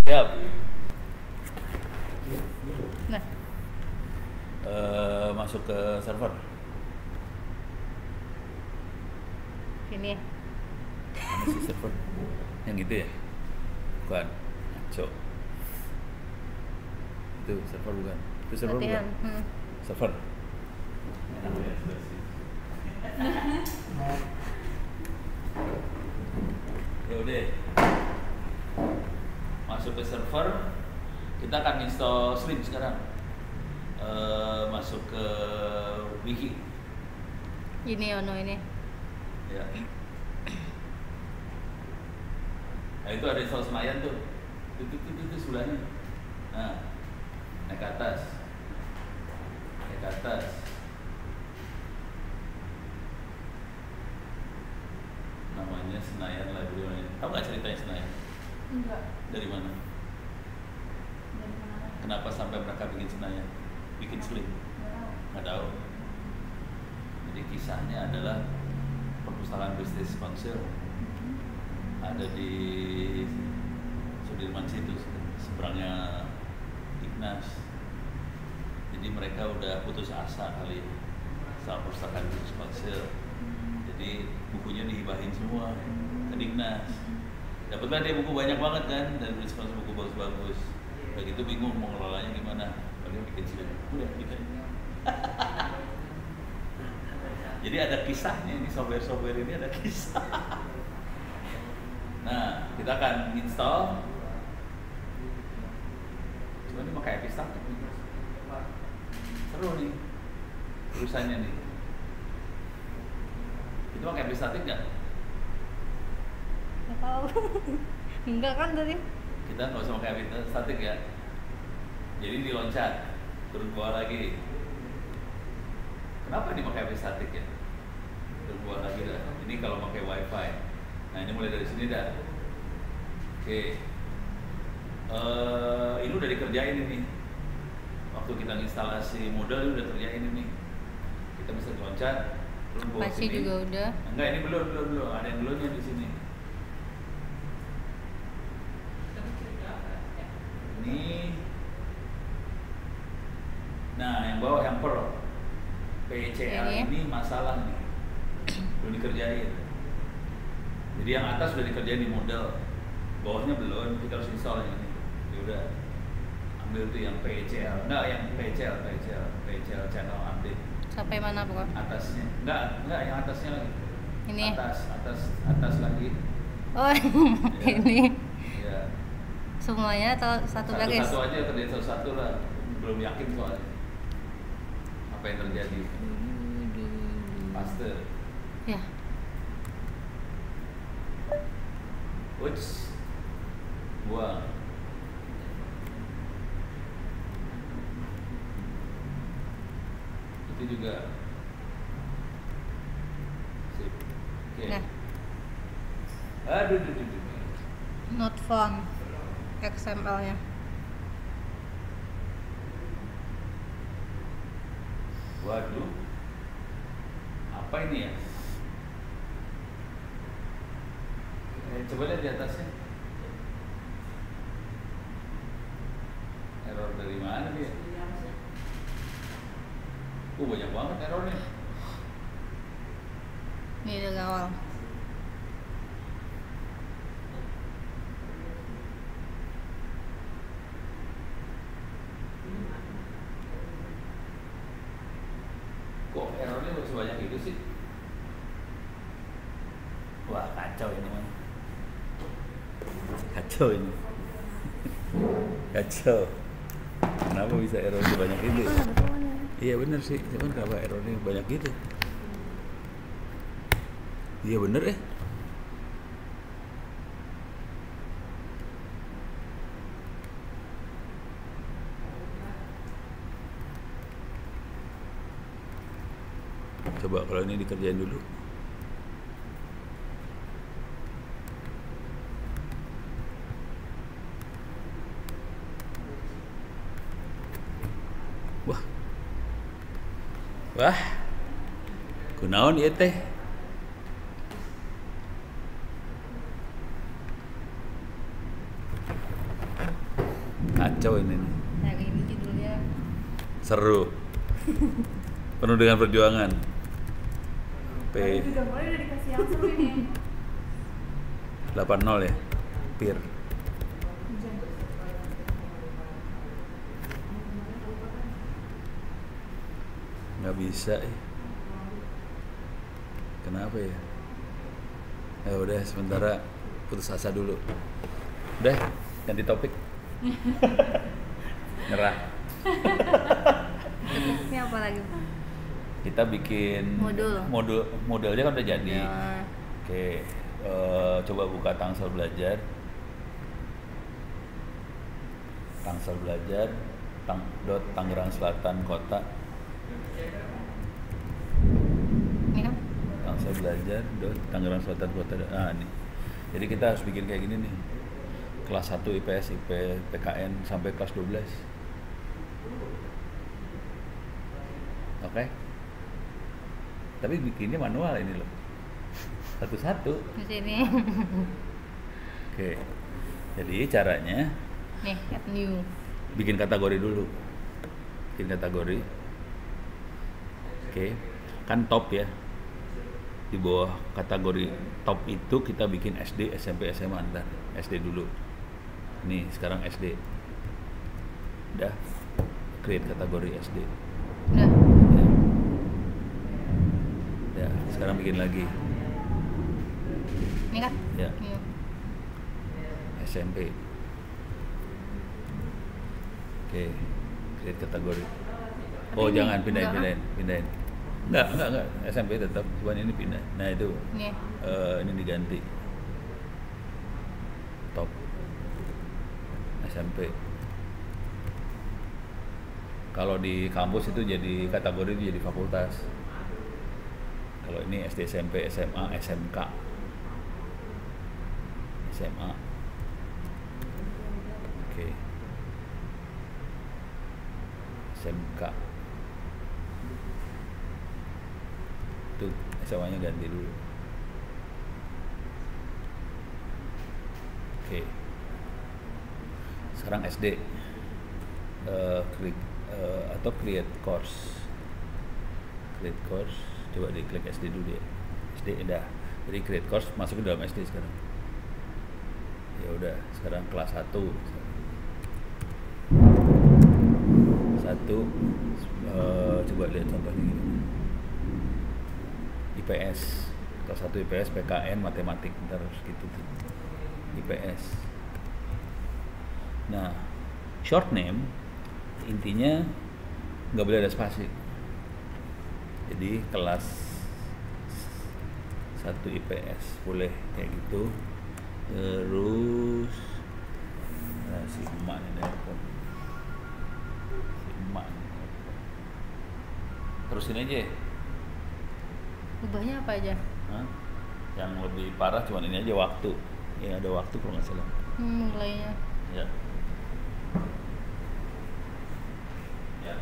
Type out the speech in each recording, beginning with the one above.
Siap. Nah, Masuk ke server. sini ya. Mana sih server? Yang gitu ya? Bukan. Ngaco. Itu server bukan? Itu server Latihan. bukan? Server. Ya udah. Masuk ke server. Kita akan install Slim sekarang. Masuk ke wiki. Ini Ono ini. Ya. Nah itu ada install Senayan tuh. Itu sebelahnya. Nah, naik ke atas. Naik ke atas. Namanya Senayan Library. Tahu nggak ceritanya Senayan? Enggak. Dari mana? Dari mana? Kenapa sampai mereka bikin Senayan? Bikin Slim? Nggak tahu. Jadi kisahnya adalah perpustakaan British Council ada di Sudirman situ seberangnya Dignas. Jadi mereka udah putus asa kali sama perpustakaan British Council. Jadi bukunya dihibahin semua ke Dignas. Dapatlah dia buku banyak banget kan dari British Council, buku bagus-bagus. Begitu bingung mau ngelolanya gimana. Paling bikin Slim. Udah bikin. Jadi ada kisahnya, ini software ini ada kisah. Nah, kita akan install. Cuma ini pakai epistatik nih. Seru nih urusannya nih. Itu pakai epistatik nggak? Nggak tahu. Enggak kan tadi? Kita nggak usah pakai epistatik ya. Jadi diloncat, turun bawah lagi. Kenapa dipakai epistatik ya? Turun bawah lagi dah. Ini kalau pakai wifi. Nah ini mulai dari sini dah. Oke. Ini udah dikerjain ini. Waktu kita instalasi model udah kerjain ini. Kita bisa loncat, turun bawah Pasti sini. juga udah. Enggak, ini belum. Ada yang belumnya di sini. Ini. Nah, yang bawah yang Perl. PCL ini masalah nih. Belum dikerjain. Jadi yang atas sudah dikerjain di model, bawahnya belum. Kita harus install yang ini. Ya udah, ambil tuh yang PCL. Enggak, yang PCL channel update. Sampai mana pokok? Atasnya. Enggak, yang atasnya lagi. Ini. Atas lagi. Oh, Ya. ini. Ya. Semuanya atau satu baris? Satu aja kerjain satu lah. Belum yakin soalnya apa yang terjadi. Paste. Ya. Uts. Buang. Itu juga. Sip. Oke. Nah, Aduh. not found XML-nya. Waduh. Apa ini ya? Coba lihat di atasnya. Error dari mana dia? Banyak banget errornya. Ini dari awal. Kok errornya sebanyak itu sih? Wah, kacau ini mah. Kacau ini. Kacau. Kenapa bisa error sebanyak itu? Iya bener sih, cuman kenapa errornya banyak gitu? Iya bener ya. Coba kalau ini dikerjain dulu. Wah, kunaon ieu teh? Kacau ini nih. Hari ini judulnya Seru. Penuh dengan perjuangan. Tadi juga mulai udah dikasih yang seru ini. 8-0 ya. Pir. Hujan. Nggak bisa ya. Kenapa ya? Ya udah sementara putus asa dulu. Udah ganti topik. Nyerah. ini apa lagi? Kita bikin modelnya kan udah jadi. Ya. Oke, coba buka Tangsel Belajar. Tangsel Belajar Tangerang Selatan Kota. Ini kan? Tangsel Belajar Tangerang Selatan Kota. Ah nih. Jadi kita harus bikin kayak gini nih. Kelas 1 IPS, PKN sampai kelas 12. Oke. Tapi bikinnya manual ini loh. Satu-satu. Di sini. Oke. Jadi caranya Nih, add new. bikin kategori dulu. Bikin kategori. Oke. Kan top ya. Di bawah kategori top itu kita bikin SD, SMP, SMA ntar. SD dulu. Nih, sekarang SD. Udah. Create kategori SD. Udah. Ya, sekarang bikin lagi. Ini kan? Ya. New. SMP. Oke, create kategori. Oh, ini jangan enggak, pindahin. Enggak. SMP tetap, cuman ini pindah. Nah, itu Nih. ini diganti. Top. SMP. Kalau di kampus itu jadi kategori itu jadi fakultas. Kalau ini SD, SMP, SMA, SMK. SMA. Oke. SMK. Itu SMA-nya ganti dulu. Oke. Sekarang SD. Create course. Create course. Coba diklik SD dulu ya. SD udah. Jadi create course masuk ke dalam SD sekarang. Ya udah, sekarang kelas 1. Coba lihat contohnya gini. IPS. Kelas 1 IPS, PKN, matematik, ntar harus gitu tuh. IPS. Nah, short name intinya nggak boleh ada spasi. Jadi kelas 1 IPS boleh kayak gitu. Terus si emak ini nelpon. Si emak ini nelpon. Terusin aja. Ubahnya apa aja? Hah? Yang lebih parah cuman ini aja waktu. Ya ada waktu kalau nggak salah. Mulainya. Ya. Ya.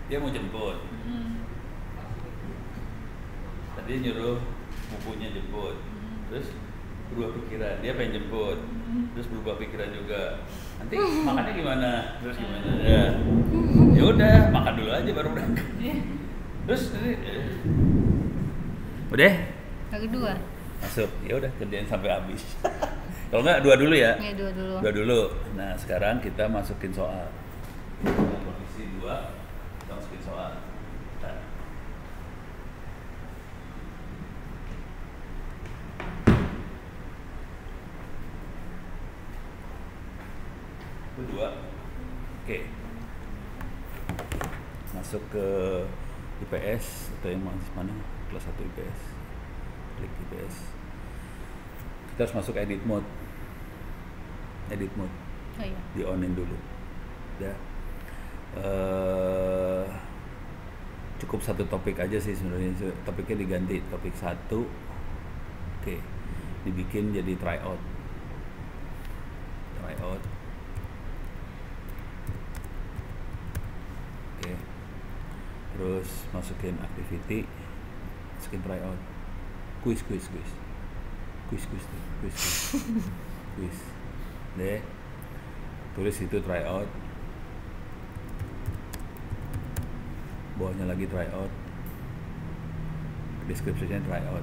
dia mau jemput. Tadi nyuruh bukunya jemput, terus berubah pikiran, dia pengen jemput, terus berubah pikiran juga. Nanti makannya gimana? Terus gimana? Ya udah, makan dulu aja baru berangkat. Terus udah Yang kedua. masuk, ya udah kerjain sampai habis. Kalau nggak dua dulu ya? Ya, dua dulu. Dua dulu. Nah sekarang kita masukin soal. Posisi 2, kita masukin soal. Bentar. Kedua, oke. Masuk ke IPS atau yang mana? Kelas 1 IPS. Klik IPS. Kita harus masuk edit mode. Edit mode. Oh iya. Di onin dulu. Udah. Cukup satu topik aja sih sebenarnya. Topiknya diganti topik 1. Oke. Dibikin jadi tryout. Tryout. Oke. Terus masukin activity. Masukin tryout. Quiz. Deh. Tulis itu tryout. Bawahnya lagi tryout. Deskripsinya tryout.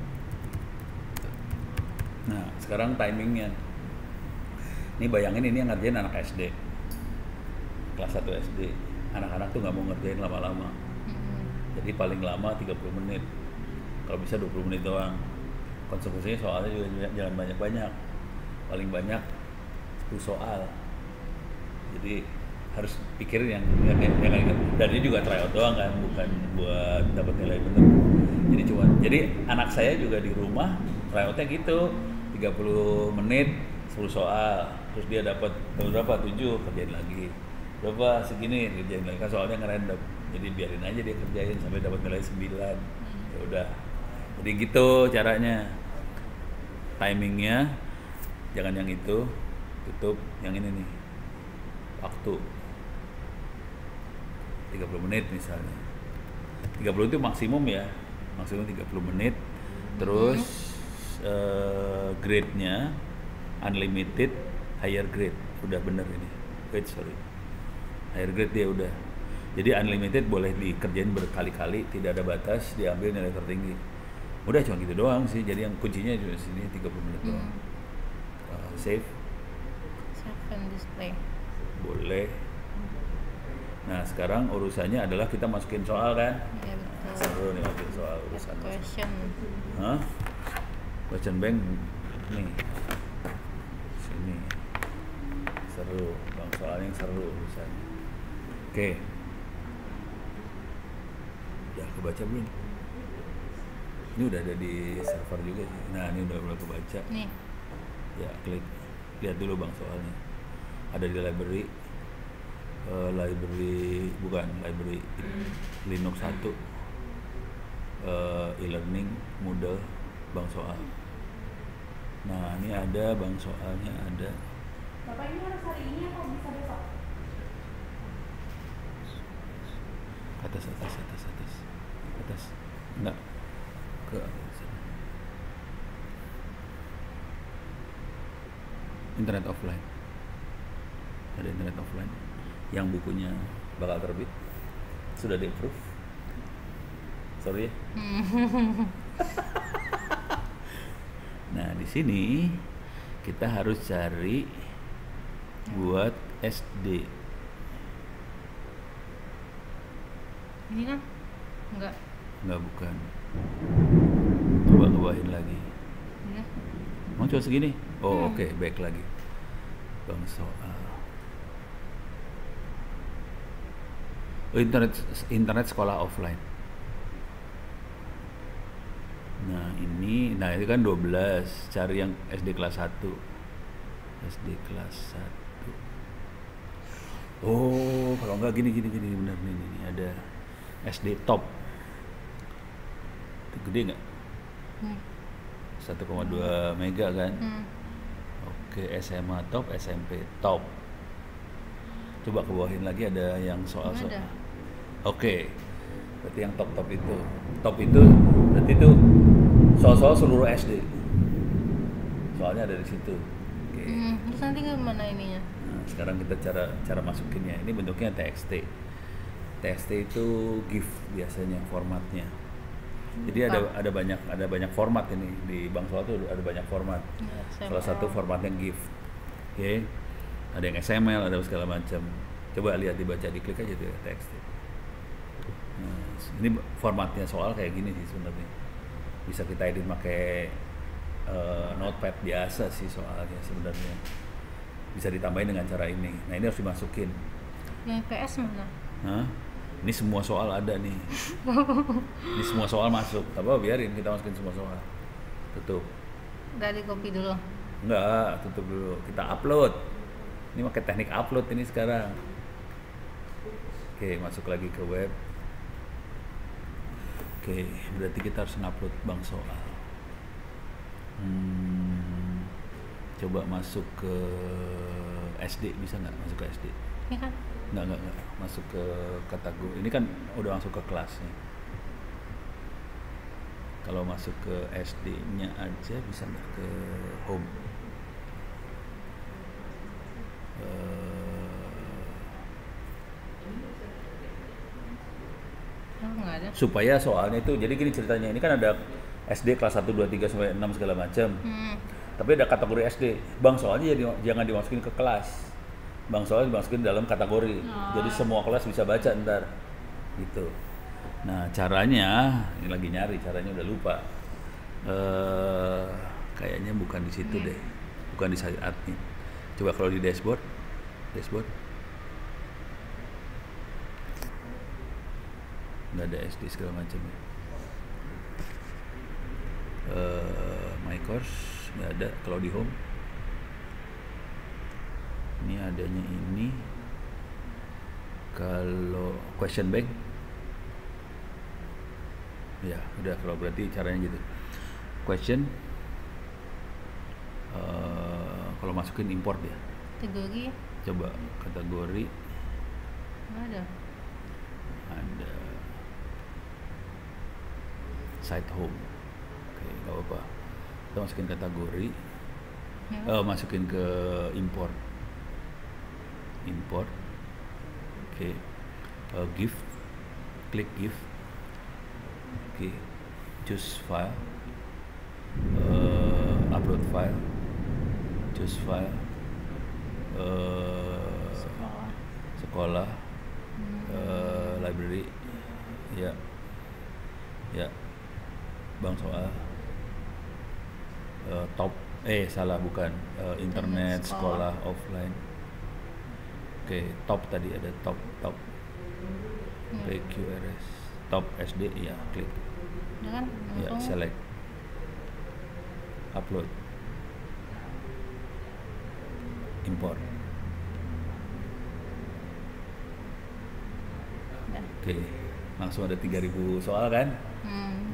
Nah, sekarang timingnya. Ini bayangin ini yang ngerjain anak SD. Kelas 1 SD. Anak-anak tuh nggak mau ngerjain lama-lama. Jadi paling lama 30 menit. Kalau bisa 20 menit doang. Konsekuensinya soalnya juga jangan banyak-banyak. Paling banyak 10 soal. Jadi harus pikirin yang dan ini juga tryout doang kan, bukan buat dapat nilai bener. Jadi anak saya juga di rumah tryoutnya gitu, 30 menit 10 soal. Terus dia dapat berapa? 7, kerjain lagi. Berapa? Segini, kerjain lagi. Kan soalnya ngerandom. Jadi biarin aja dia kerjain sampai dapat nilai 9. Ya udah. Jadi gitu caranya. Timingnya jangan yang itu, tutup yang ini nih. Waktu 30 menit misalnya. 30 itu maksimum ya. Maksimum 30 menit. Terus grade-nya unlimited higher grade. Udah bener ini. Wait, sorry. Higher grade dia udah. Jadi unlimited boleh dikerjain berkali-kali, tidak ada batas, diambil nilai tertinggi. Udah cuma gitu doang sih. Jadi yang kuncinya di sini 30 menit doang. Save. Save and display. Boleh. Nah sekarang urusannya adalah kita masukin soal kan? Iya betul. Seru nih masukin soal urusan. Question. Hah? Question bank nih. Sini. Seru. Bang soalnya yang seru urusannya. Oke. Ya kebaca belum? Ini udah ada di server juga sih. Nah ini udah mulai kebaca. Nih. Ya klik. Lihat dulu bang soalnya. Ada di library. Library Linux 1 e-learning Moodle bang soal. Nah ini ada bang soalnya ada. Bapak ini harus hari ini atau bisa besok? Atas enggak ke sana. Internet offline, ada internet offline yang bukunya bakal terbit, sudah di approve. Sorry ya. Nah di sini kita harus cari buat SD. Ini kan? Enggak, bukan. Coba kebawahin lagi. Iya. Mau coba segini? Oh oke, back lagi. Bang soal. Oh, internet sekolah offline. Nah ini kan 12. Cari yang SD kelas 1. SD kelas 1. Oh kalau enggak gini benar nih ada SD top. Itu gede nggak? 1,2 mega kan? Oke, SMA top, SMP top. Coba ke bawahin lagi ada yang soal-soal. Oke. Berarti yang top itu. Top itu berarti itu soal-soal seluruh SD. Soalnya ada di situ. Oke. Terus nanti gimana ininya? Nah, sekarang kita cara masukinnya. Ini bentuknya TXT. TXT itu GIF biasanya formatnya. Jadi ada banyak format ini di Bang Soal tuh ada banyak format. Salah satu formatnya GIF. Oke. Ada yang XML, ada segala macam. Coba lihat dibaca, diklik aja tuh TXT. Nah, ini formatnya soal kayak gini sih sebenarnya. Bisa kita edit pakai notepad biasa sih soalnya sebenarnya. Bisa ditambahin dengan cara ini. Nah, ini harus dimasukin. Yang IPS mana? Hah? Ini semua soal ada nih. Ini semua soal masuk. Apa biarin kita masukin semua soal. Tutup. Udah di copy dulu. Enggak, tutup dulu. Kita upload. Ini pakai teknik upload ini sekarang. Oke, masuk lagi ke web. Oke, berarti kita harus ngupload Bang Soal. Coba masuk ke SD, bisa nggak masuk ke SD? Iya kan? Nggak. Masuk ke kategori. Ini kan udah masuk ke kelasnya. Kalau masuk ke SD-nya aja bisa nggak ke home? Nggak ada. Supaya soalnya itu, jadi gini ceritanya, ini kan ada SD kelas 1, 2, 3 sampai 6 segala macam. Tapi ada kategori SD. Bang soalnya jangan dimasukin ke kelas. Bang soalnya dimasukin dalam kategori. Jadi semua kelas bisa baca ntar. Gitu. Nah, caranya ini lagi nyari, caranya udah lupa. Kayaknya bukan di situ deh. Bukan di site admin. Coba kalau di dashboard. Nggak ada SD segala macam ya. My course nggak ada. Kalau di home ini adanya ini. Kalau question bank ya udah, kalau berarti caranya gitu. Question kalau masukin import ya. Kategori? Coba kategori. Nggak ada. Ada site home. Oke, nggak apa-apa. Kita masukin kategori. Masukin ke import. Oke. GIF. Klik GIF. Oke. Choose file. Upload file. Choose file. Sekolah. Library. Ya. Bang Soal. Top. Salah, bukan. Internet sekolah offline. Oke, top tadi ada top. PQRS. Top SD ya, klik. Udah kan? Ya, select. Upload. Import. Oke, langsung ada 3.000 soal kan?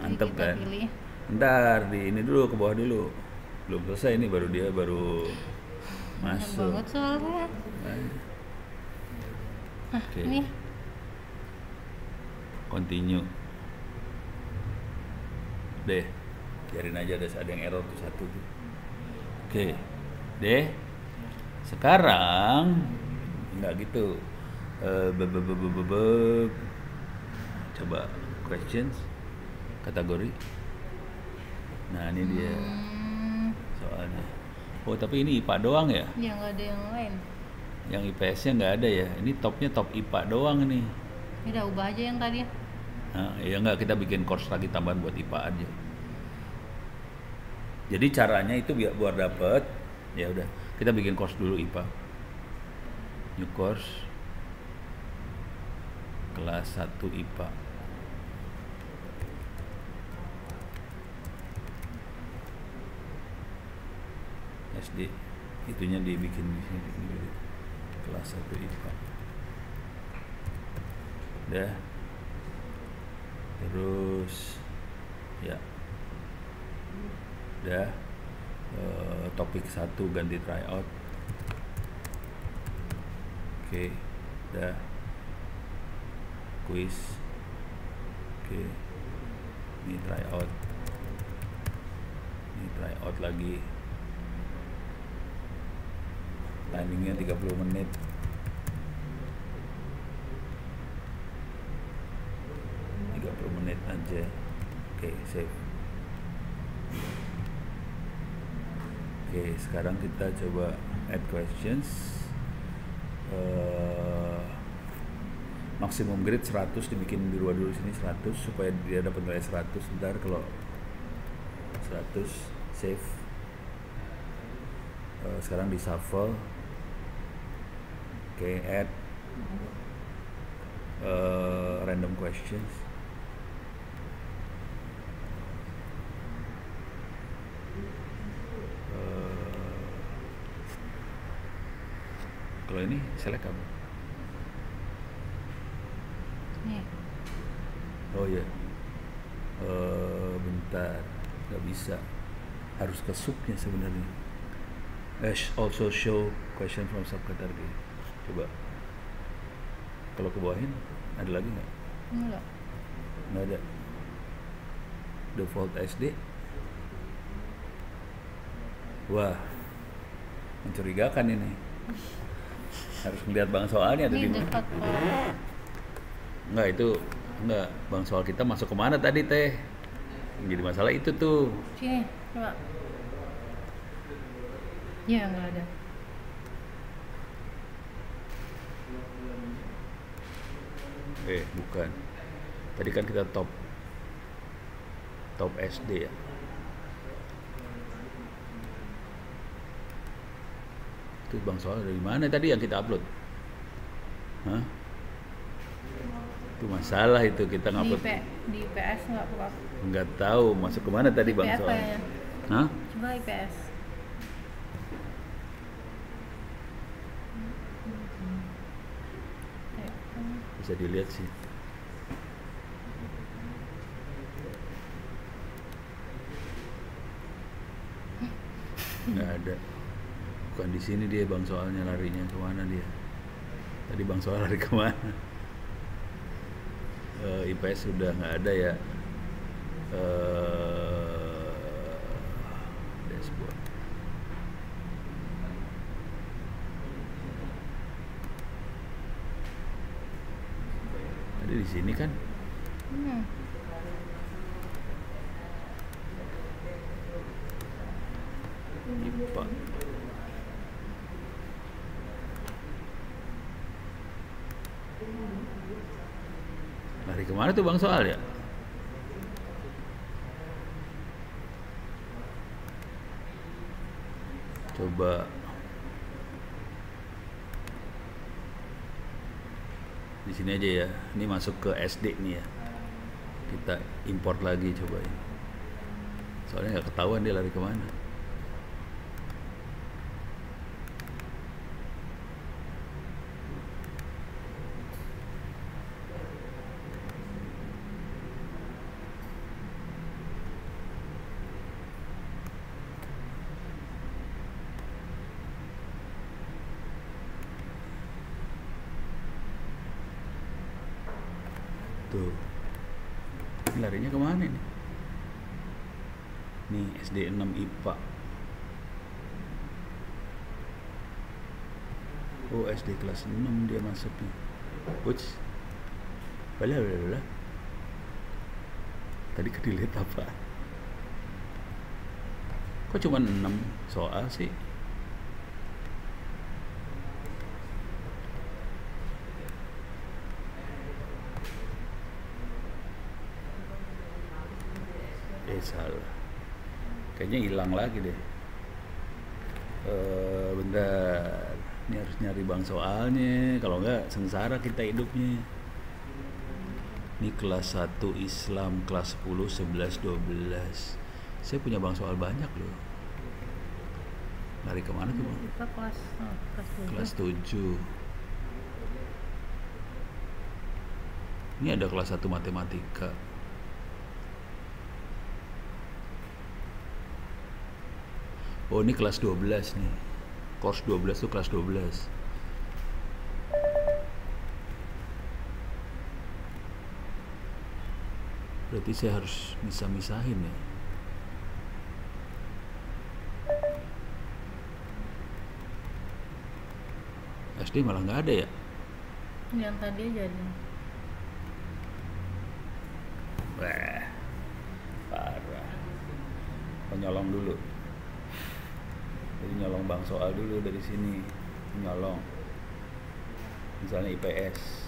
Mantep kan? Pilih. Ntar di ini dulu, ke bawah dulu. Belum selesai, ini baru masuk. Banget soalnya. Oke. Ini Continue. Deh, biarin aja ada yang error tuh satu tuh. Oke. Deh. Sekarang enggak gitu. Coba questions, kategori. Nah, ini dia soalnya. Oh, tapi ini IPA doang ya? ya nggak ada yang lain. Yang IPS-nya nggak ada ya? Ini topnya top IPA doang nih. Ini udah ubah aja yang tadi. Nah, ya nggak, kita bikin course lagi tambahan buat IPA aja. Jadi caranya itu buat dapet, ya udah kita bikin course dulu IPA. New course kelas 1 IPA. SD itunya dibikin di sini, kelas 1 IPA. Udah. Terus ya udah, topik 1 ganti tryout. Oke, udah. quiz. Oke, ini try out lagi. Timingnya 30 menit. Aja. Oke, save. Oke, sekarang kita coba add questions. Maksimum grade 100, dibikin di dulu sini 100 supaya dia dapat nilai 100. Bentar, kalau 100 save. Sekarang di shuffle. Oke, add random questions. Kalau ini select kamu. Nih. Oh ya. Bentar, nggak bisa. Harus ke subnya sebenarnya. Also show question from subcategory. Coba. Kalau ke bawahin, ada lagi nggak? Enggak. Nggak ada. Default SD. Wah, mencurigakan ini. Harus melihat bang soalnya Ini tadi. dekat kok. Enggak, itu enggak. Bang soal kita masuk kemana tadi teh? Yang jadi masalah itu tuh. Sini, coba. Ya, nggak ada. Bukan. Tadi kan kita top SD ya. Itu bang soal dari mana tadi yang kita upload? Hah? Itu masalah itu kita ngupload. Di IPS Nggak tahu masuk kemana tadi bang IPS soal. kayaknya. Hah? Coba IPS. Bisa dilihat sih. Nggak ada. Bukan di sini dia bang soalnya, larinya kemana dia? Tadi bang soal lari kemana? IPS sudah nggak ada ya. Dashboard. Tadi di sini kan? IPA. Lari kemana tuh bang soal ya? Coba di sini aja ya. Ini masuk ke SD nih ya. Kita import lagi coba ini. Soalnya nggak ketahuan dia lari kemana. Tuh, ini larinya kemana nih? Nih SD 6 IPA. Oh, SD kelas 6 dia masuknya. Uts, bala. Tadi kedilihat apa? Kok cuma 6 soal sih? Salah. Kayaknya hilang lagi deh. Bentar. Ini harus nyari bang soalnya. Kalau enggak sengsara kita hidupnya. Ini kelas 1 Islam, kelas 10, 11, 12. Saya punya bang soal banyak loh. Lari kemana tuh bang? Kita Kelas 7. Ini ada kelas 1 matematika. Oh, ini kelas 12 nih. Course 12 tuh kelas 12. Berarti saya harus bisa misahin ya. SD malah nggak ada ya. Yang tadi aja ada. Wah, parah. Penyolong dulu. Jadi nyolong bang soal dulu dari sini. Nyolong. Misalnya IPS.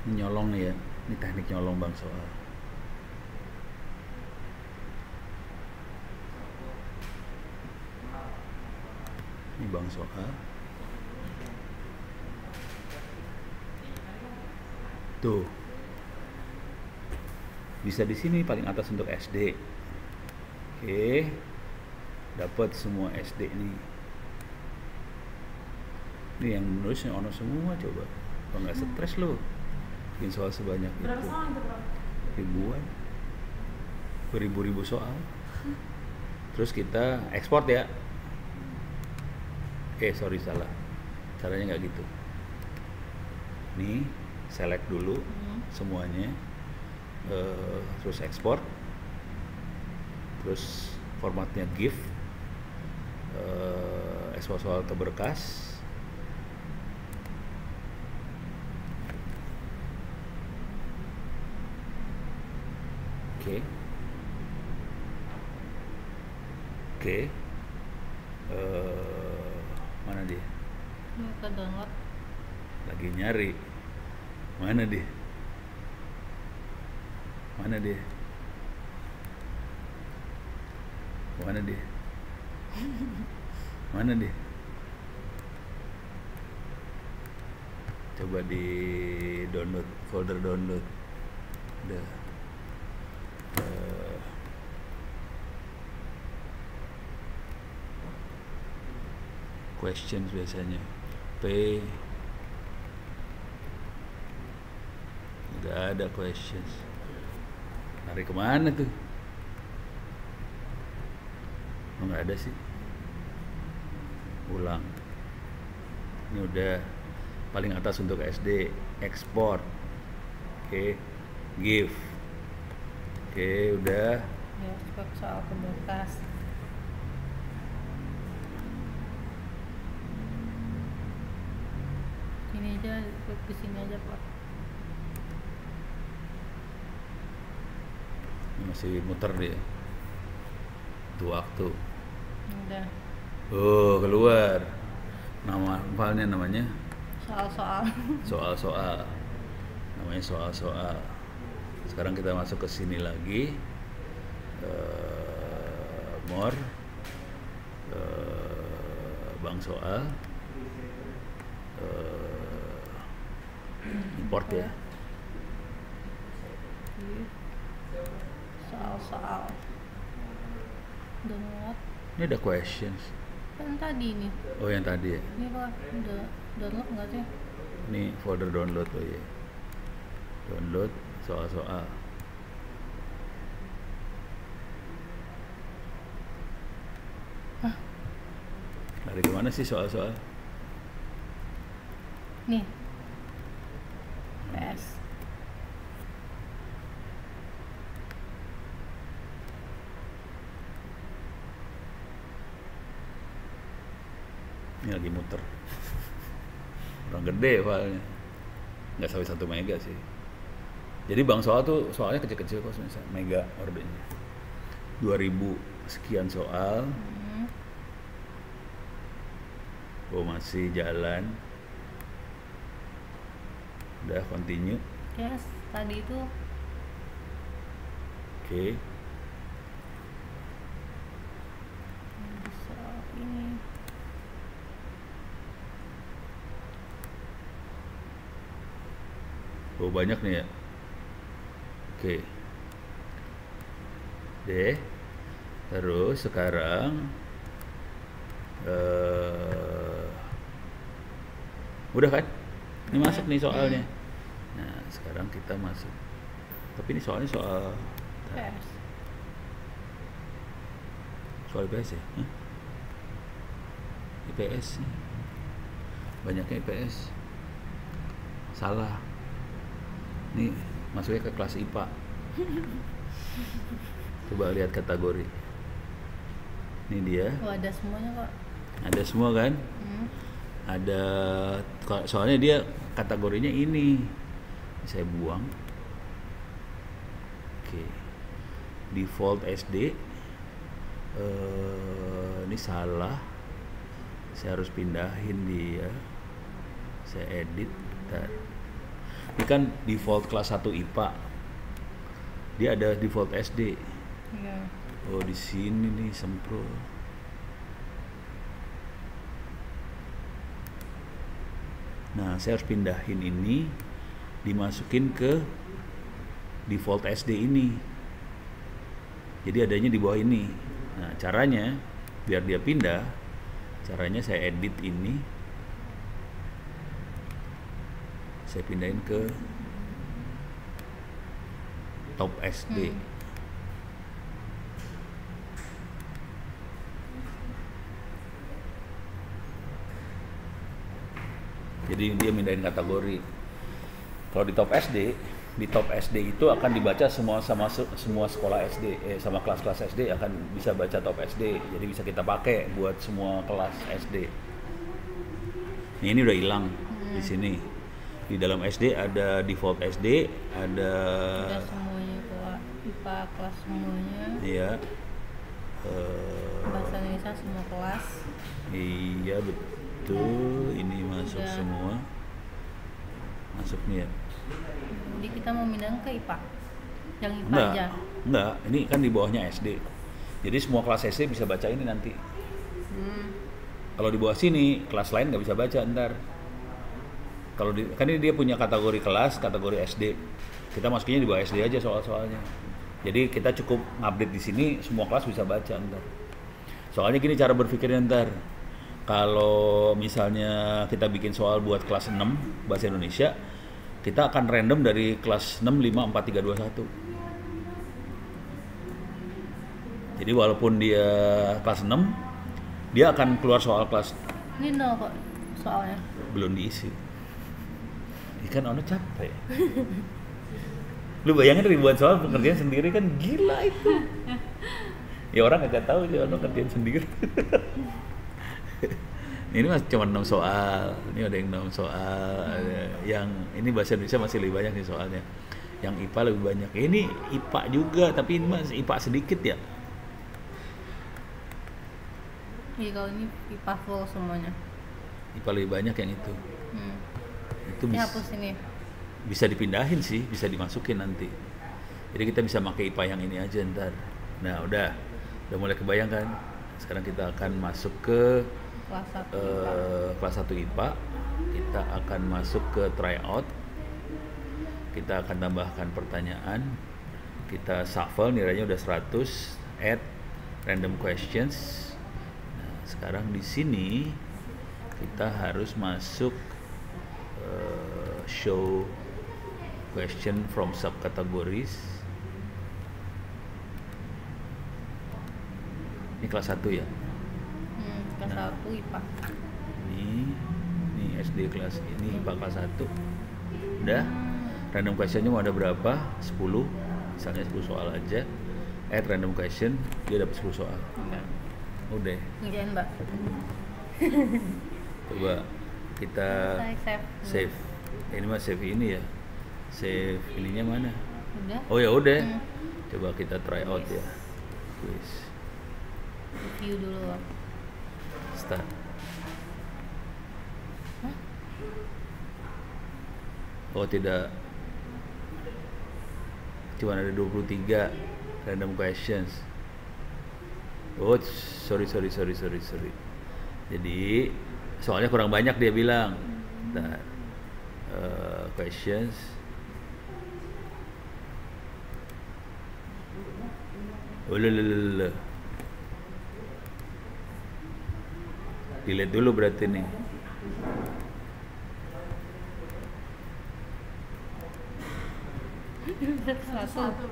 Ini nyolong nih ya. Ini teknik nyolong bang soal. Ini bang soal. Tuh. Bisa di sini paling atas untuk SD. Oke. Dapat semua SD nih. Ini yang nulisnya ono semua coba. Kalau nggak stres lo. Bikin soal sebanyak Berapa itu. soal itu, Bro? Ribuan. Beribu-ribu soal. Terus kita ekspor ya. Sorry salah. Caranya nggak gitu. Nih, select dulu semuanya. Terus ekspor. Terus formatnya GIF. Ekspor soal ke berkas. Oke. Mana dia? Ini ke download. Lagi nyari. Mana dia? Mana dia? Mana dia? Mana dia? Coba di download, folder download. Udah. Questions biasanya nggak ada questions. Lari kemana tuh? Nggak ada sih. Ulang. Ini udah paling atas untuk SD. Export. Oke. Give. Oke, udah. Ya, ekspor soal ke berkas. Ini aja, ke sini aja Pak. Ini masih muter dia. Itu waktu. Udah. Keluar. Nama filenya namanya Soal-soal. soal-soal. Namanya soal-soal. Sekarang kita masuk ke sini lagi. More. Bang soal. Import ya. Soal-soal. Download. Ini ada questions. Kan tadi nih. Oh, yang tadi ya. Ini Pak, udah download nggak sih? Ini folder download. Oh ya. Download soal-soal. Hah? Lari kemana sih soal-soal? Nih. PS. Ini lagi muter. Orang gede filenya. Nggak sampai 1 mega sih. Jadi bang soal tuh soalnya kecil-kecil kok, misalnya mega ordernya. 2000 sekian soal. Oh, masih jalan. Udah continue. Yes, tadi itu Oke. soal ini. Oh, banyak nih ya. Oke. Deh. Terus sekarang udah kan? Ini masuk nih soalnya. Nah, sekarang kita masuk. Tapi ini soalnya soal PS. soal IPS ya? Hah? IPS. Banyaknya IPS. Salah. Nih masuknya ke kelas IPA. Coba lihat kategori. Ini dia. Oh, ada semuanya kok. Ada semua kan? Ada, soalnya dia kategorinya ini. Saya buang. Oke. Default SD. Ini salah. Saya harus pindahin dia. Saya edit. Bentar. Ini kan default kelas 1 IPA. Dia ada default SD. Iya. Oh, di sini nih sempro. Nah, saya harus pindahin ini, dimasukin ke default SD ini. Jadi adanya di bawah ini. Nah, caranya biar dia pindah, caranya saya edit ini. Saya pindahin ke top SD. Jadi dia mindahin kategori. Kalau di top SD itu akan dibaca semua sekolah SD, sama kelas-kelas SD akan bisa baca top SD. Jadi bisa kita pakai buat semua kelas SD. Ini udah hilang di sini. Di dalam SD ada default SD, ada semuanya kelas IPA kelas semuanya. Iya. Bahasa Indonesia semua kelas. Iya betul, ini masuk Udah. semua. Masuk nih ya. Jadi kita mau pindahin ke IPA. Yang IPA Enggak, aja. enggak. Ini kan di bawahnya SD. Jadi semua kelas SD bisa baca ini nanti. Kalau di bawah sini, kelas lain nggak bisa baca ntar. Kalau kan ini dia punya kategori kelas, kategori SD. Kita masukinnya di bawah SD aja soal-soalnya. Jadi kita cukup update di sini, semua kelas bisa baca ntar. Soalnya gini cara berpikirnya ntar. Kalau misalnya kita bikin soal buat kelas 6 bahasa Indonesia, kita akan random dari kelas 6, 5, 4, 3, 2, 1. Jadi walaupun dia kelas 6, dia akan keluar soal kelas. Ini nol kok soalnya. Belum diisi. Ikan ono capek. Lu bayangin ribuan soal pengerjaan sendiri kan gila itu. Ya orang agak tahu sih ono kerjaan sendiri. Ini masih cuma 6 soal. Ini ada yang 6 soal. Ada yang ini bahasa Indonesia masih lebih banyak nih soalnya. Yang IPA lebih banyak. Ini IPA juga, tapi ini masih IPA sedikit ya. Iya kalau ini IPA full semuanya. IPA lebih banyak yang itu. Itu Ini hapus ini. bisa dipindahin sih, bisa dimasukin nanti. Jadi kita bisa pakai IPA yang ini aja ntar. Nah udah mulai kebayang kan. Sekarang kita akan masuk ke Kelas 1 kelas 1 IPA. Kita akan masuk ke tryout. Kita akan tambahkan pertanyaan. Kita shuffle nilainya udah 100. Add random questions. Nah, sekarang di sini kita harus masuk show question from subcategories. Ini kelas 1 ya. Kelas 1 IPA. Ini SD kelas ini IPA kelas 1. Udah. Random questionnya mau ada berapa? 10. Misalnya 10 soal aja. Add random question, dia dapat 10 soal. Udah. Ngerjain Mbak. Coba kita Save. save. Ini mah save ini ya. Save ininya mana? Udah. Oh ya udah. Coba kita try out ya. Quiz. Review dulu. Start. Oh tidak. Cuma ada 23 random questions. Oh sorry. Jadi soalnya kurang banyak dia bilang. Nah, questions. Delete dulu berarti nih. Satu.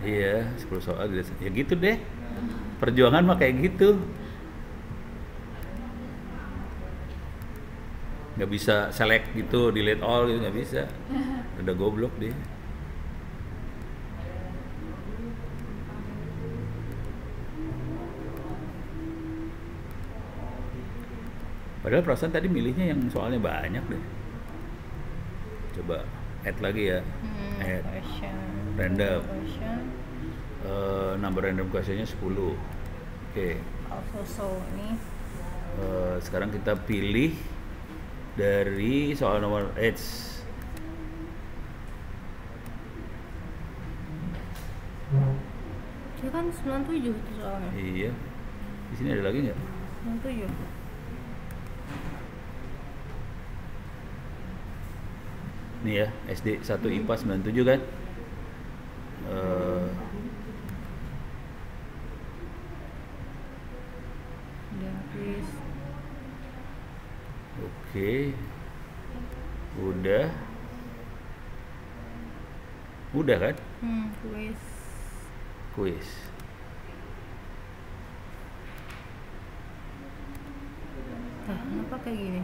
Iya, 10 soal ya gitu deh. Perjuangan mah kayak gitu. nggak bisa select gitu, delete all gitu, nggak bisa. Udah goblok dia. Padahal perasaan tadi milihnya yang soalnya banyak deh. Coba add lagi ya. Add Question. random. Question. Number random questionnya 10. Oke. Also so nih. Sekarang kita pilih dari soal nomor H. Dia kan 97 itu soalnya. Iya. Di sini ada lagi nggak? 97. Nih ya, SD 1 IPA 97 kan? Udah quiz. Oke. Udah. Udah kan? Quiz. Quiz. Kenapa kayak gini?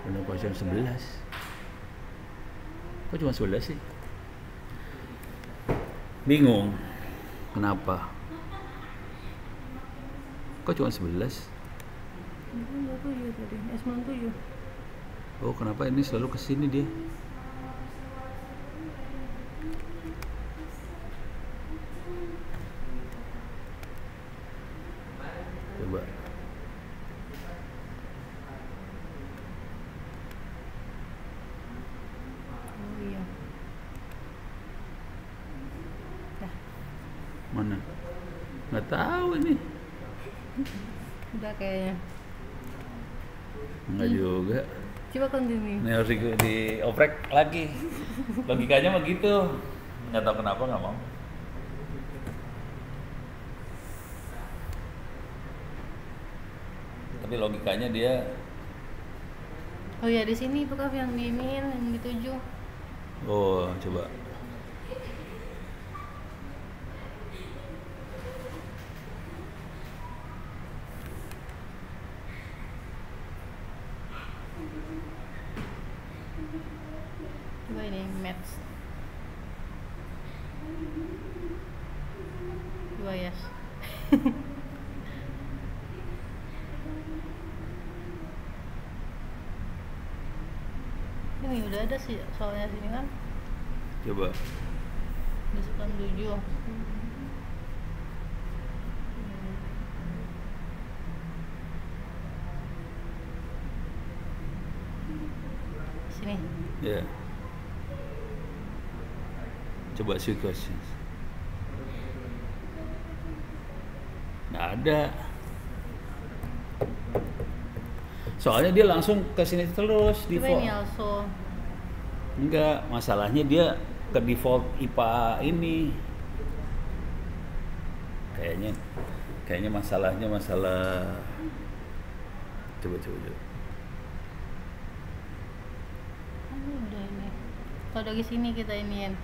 Random question 11. Kok cuma 11 sih? Bingung. Kenapa? Kok cuma 11? Ini 27 tadi. 97. Oh, kenapa ini selalu kesini dia? Coba. Oh iya. Dah, Mana? Nggak tahu ini. udah kayaknya. Nggak juga. Coba continue. Ini harus dioprek lagi. Logikanya mah gitu. Nggak tahu kenapa nggak mau. Tapi logikanya dia. Oh ya di sini itu kan yang diinin yang dituju. Oh, coba. Coba ini maths. Coba yes. Ini udah ada sih soalnya sini kan. Coba. Di 97. Sini. Ya. Coba sweet questions. Nggak ada. Soalnya dia langsung ke sini terus Coba default. ini also. Enggak, masalahnya dia ke default IPA ini. Kayaknya masalahnya masalah. Coba. Ini udah ini. Kalau dari sini kita iniin.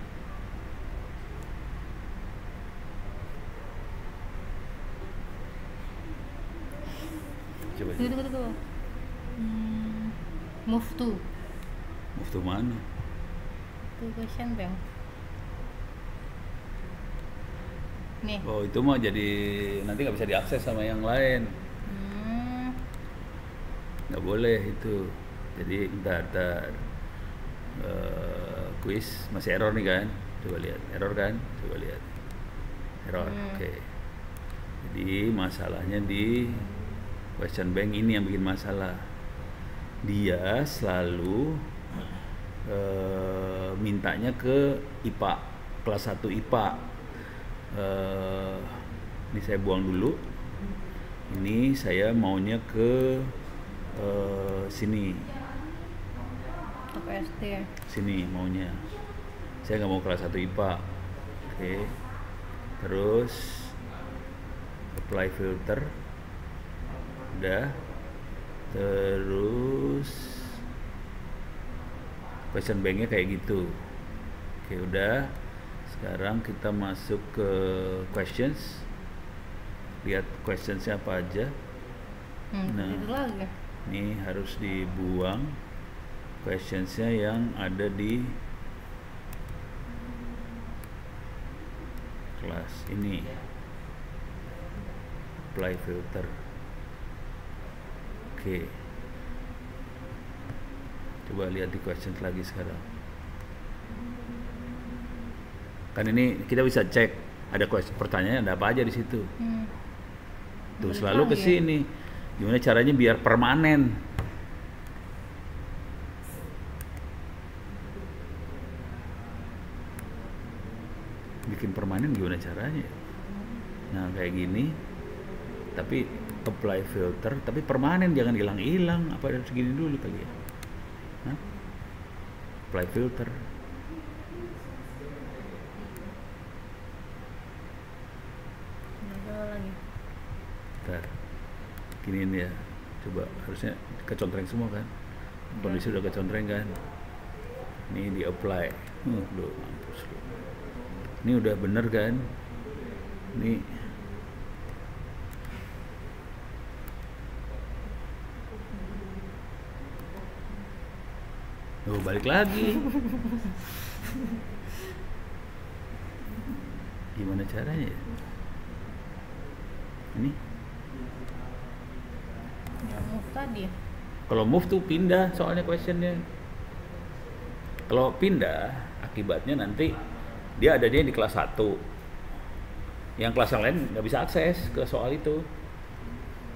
Coba. Tunggu. Move to. Move to mana? To question bank. Nih. Oh, itu mah jadi nanti nggak bisa diakses sama yang lain. Nggak boleh itu. Jadi ntar quiz masih error nih kan? Coba lihat error kan? Coba lihat error. Oke. Jadi masalahnya di question bank ini yang bikin masalah. Dia selalu mintanya ke IPA kelas 1 IPA. Ini saya buang dulu. Ini saya maunya ke sini. Ke SD. Sini maunya. Saya nggak mau kelas 1 IPA. Oke. Terus apply filter. Udah. Terus question banknya kayak gitu. Oke, udah. Sekarang kita masuk ke questions. Lihat questionsnya apa aja. Nah. Itu lagi. Ini harus dibuang questionsnya yang ada di kelas ini. Apply filter. Oke. Coba lihat di questions lagi sekarang. Kan ini kita bisa cek ada pertanyaan ada apa aja di situ. Tuh Balik selalu ke lagi ya? sini. Gimana caranya biar permanen? Bikin permanen gimana caranya? Nah kayak gini. Tapi apply filter, tapi permanen jangan hilang-hilang. Apa harus segini dulu kali ya? Hah? Apply filter. Coba lagi. Bentar. Giniin ya. Coba harusnya kecontreng semua kan? Kondisi udah kecontreng kan? Ini di apply. Loh, mampus lu. Ini udah bener kan? Ini oh, balik lagi. Gimana caranya ya? Ini Yang move tadi ya? kalau move tuh pindah soalnya questionnya. Kalau pindah akibatnya nanti dia ada di kelas 1. Yang kelas yang lain nggak bisa akses ke soal itu.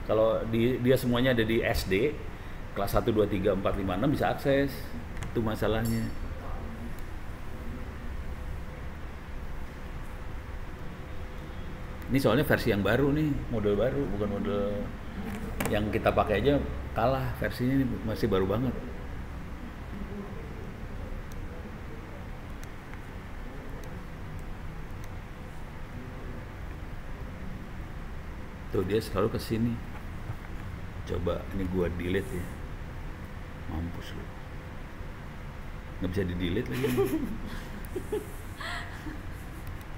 Kalau dia semuanya ada di SD, kelas 1, 2, 3, 4, 5, 6 bisa akses. Itu masalahnya. Ini soalnya versi yang baru nih, model baru, bukan model yang kita pakai aja kalah, versinya ini masih baru banget. Tuh dia selalu ke sini. Coba ini gua delete ya. Mampus lu. Nggak bisa di-delete lagi.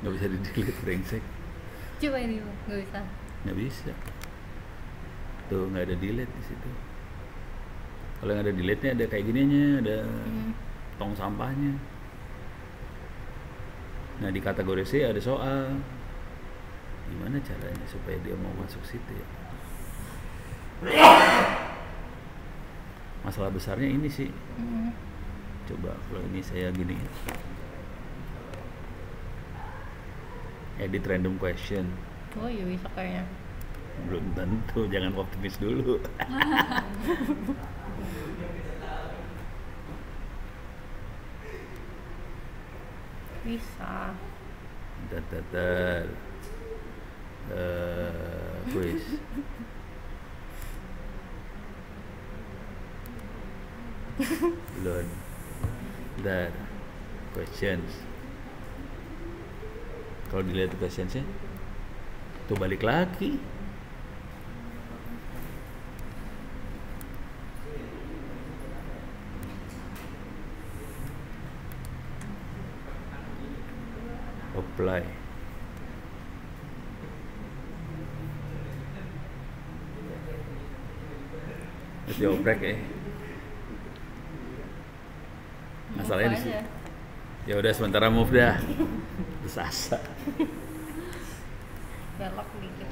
Nggak bisa di-delete, brengsek. Coba ini Bu, nggak bisa. Nggak bisa. Tuh nggak ada delete di situ. Kalau yang ada delete-nya ada kayak gininya, ada tong sampahnya. Nah di kategori C ada soal. Gimana caranya supaya dia mau masuk situ ya? Masalah besarnya ini sih. Coba kalau ini saya gini. Edit random question. Oh iya bisa kayaknya. Belum tentu, jangan optimis dulu. Bisa. Bentar. Quiz. Belum. Bentar. Questions. Kalau dilihat questionsnya, tuh balik lagi. Apply. Terus dioprek ya. Masalahnya di Move sini. aja. Ya udah sementara move dah. Terus asa. Belok dikit.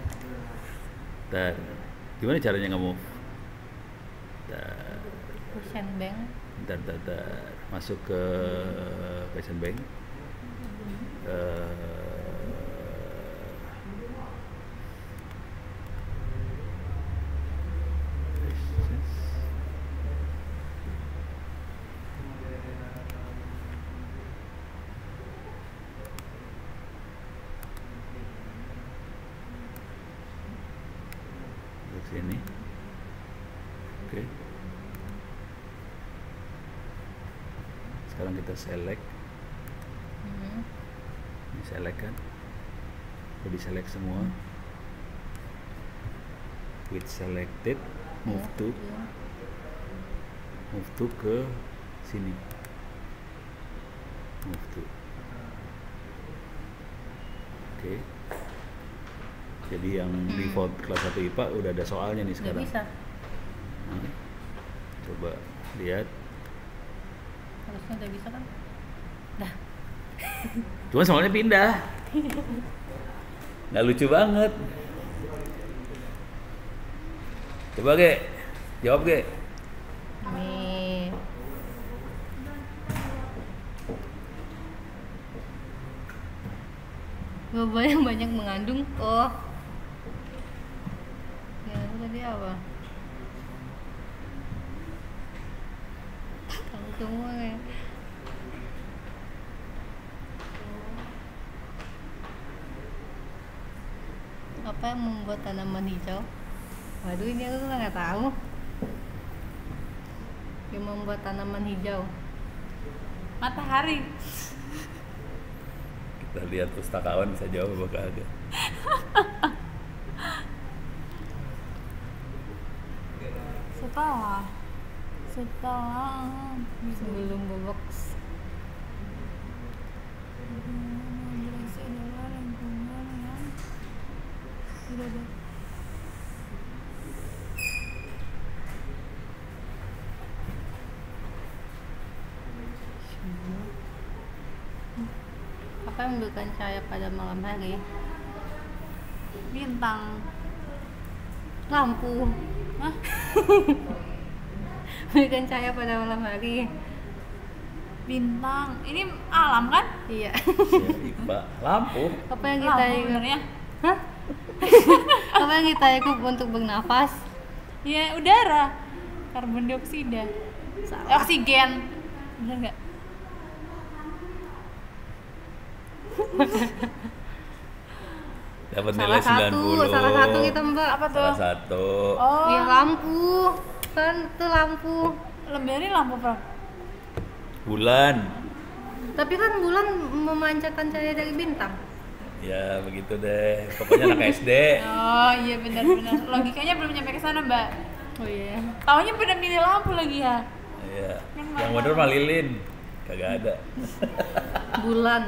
Bentar. Gimana caranya nge-move? Bentar. Question bank. Bentar. Masuk ke question bank. Sini. Oke. Sekarang kita select. Ini select kan. Udah di select semua. With selected, move to ke sini. Move to. Oke. Jadi yang default kelas 1 IPA udah ada soalnya nih Nggak sekarang. bisa. Nah, coba lihat. Harusnya udah bisa kan? Dah. Cuma soalnya pindah. Nggak lucu banget. Coba Ge, jawab Ge. Nih. Boba yang banyak mengandung. Oh. Ya, itu tadi apa? Tahu semua ya. Apa yang membuat tanaman hijau? Waduh, ini aku nggak tahu. Yang membuat tanaman hijau. Matahari. Kita lihat pustakawan bisa jawab apa kagak. Setelah Sebelum bobok. migrasi adalah lingkungan yang tidak ada. Apa yang memberikan cahaya pada malam hari? Bintang. Lampu. Hah? Memberikan cahaya pada malam hari. Bintang. Ini alam kan? Iya. Ya, IPA, lampu. Apa yang kita Lampu benernya. Hah? Apa yang kita hirup untuk bernafas? Ya udara. Karbon dioksida. Salah. Oksigen. Bener nggak? Dapat Salah nilai satu, 90. salah satu kita Mbak. Apa tuh? Salah satu. Oh, Iya lampu. Kan itu lampu. lembarin lampu Prof. Bulan. Tapi kan bulan memancarkan cahaya dari bintang. Ya begitu deh. Pokoknya anak SD. Oh iya benar-benar. Logikanya belum nyampe ke sana Mbak. Oh iya. Taunya pada milih lampu lagi ya. Iya. Yang Yang mana? bener mah lilin. Kagak ada. Bulan.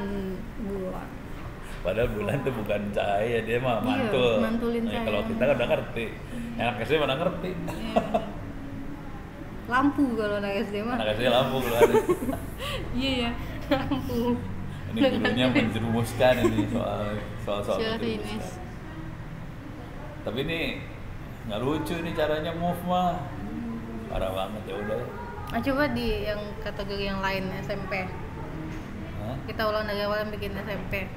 Padahal bulan tuh bukan cahaya, dia mah Iya, mantul. mantulin Nah, cahaya. kalau kita kan udah ngerti. Anak SD mana ngerti. Iya. Lampu kalau anak SD mah. Anak SD lampu keluar. Iya ya. Lampu. Ini gurunya menjerumuskan ini soal Serius. menjerumuskan. Tapi ini nggak lucu ini caranya move mah. Parah banget ya udah. Nah, coba di yang kategori yang lain SMP. Hah? Kita ulang dari awal yang bikin SMP.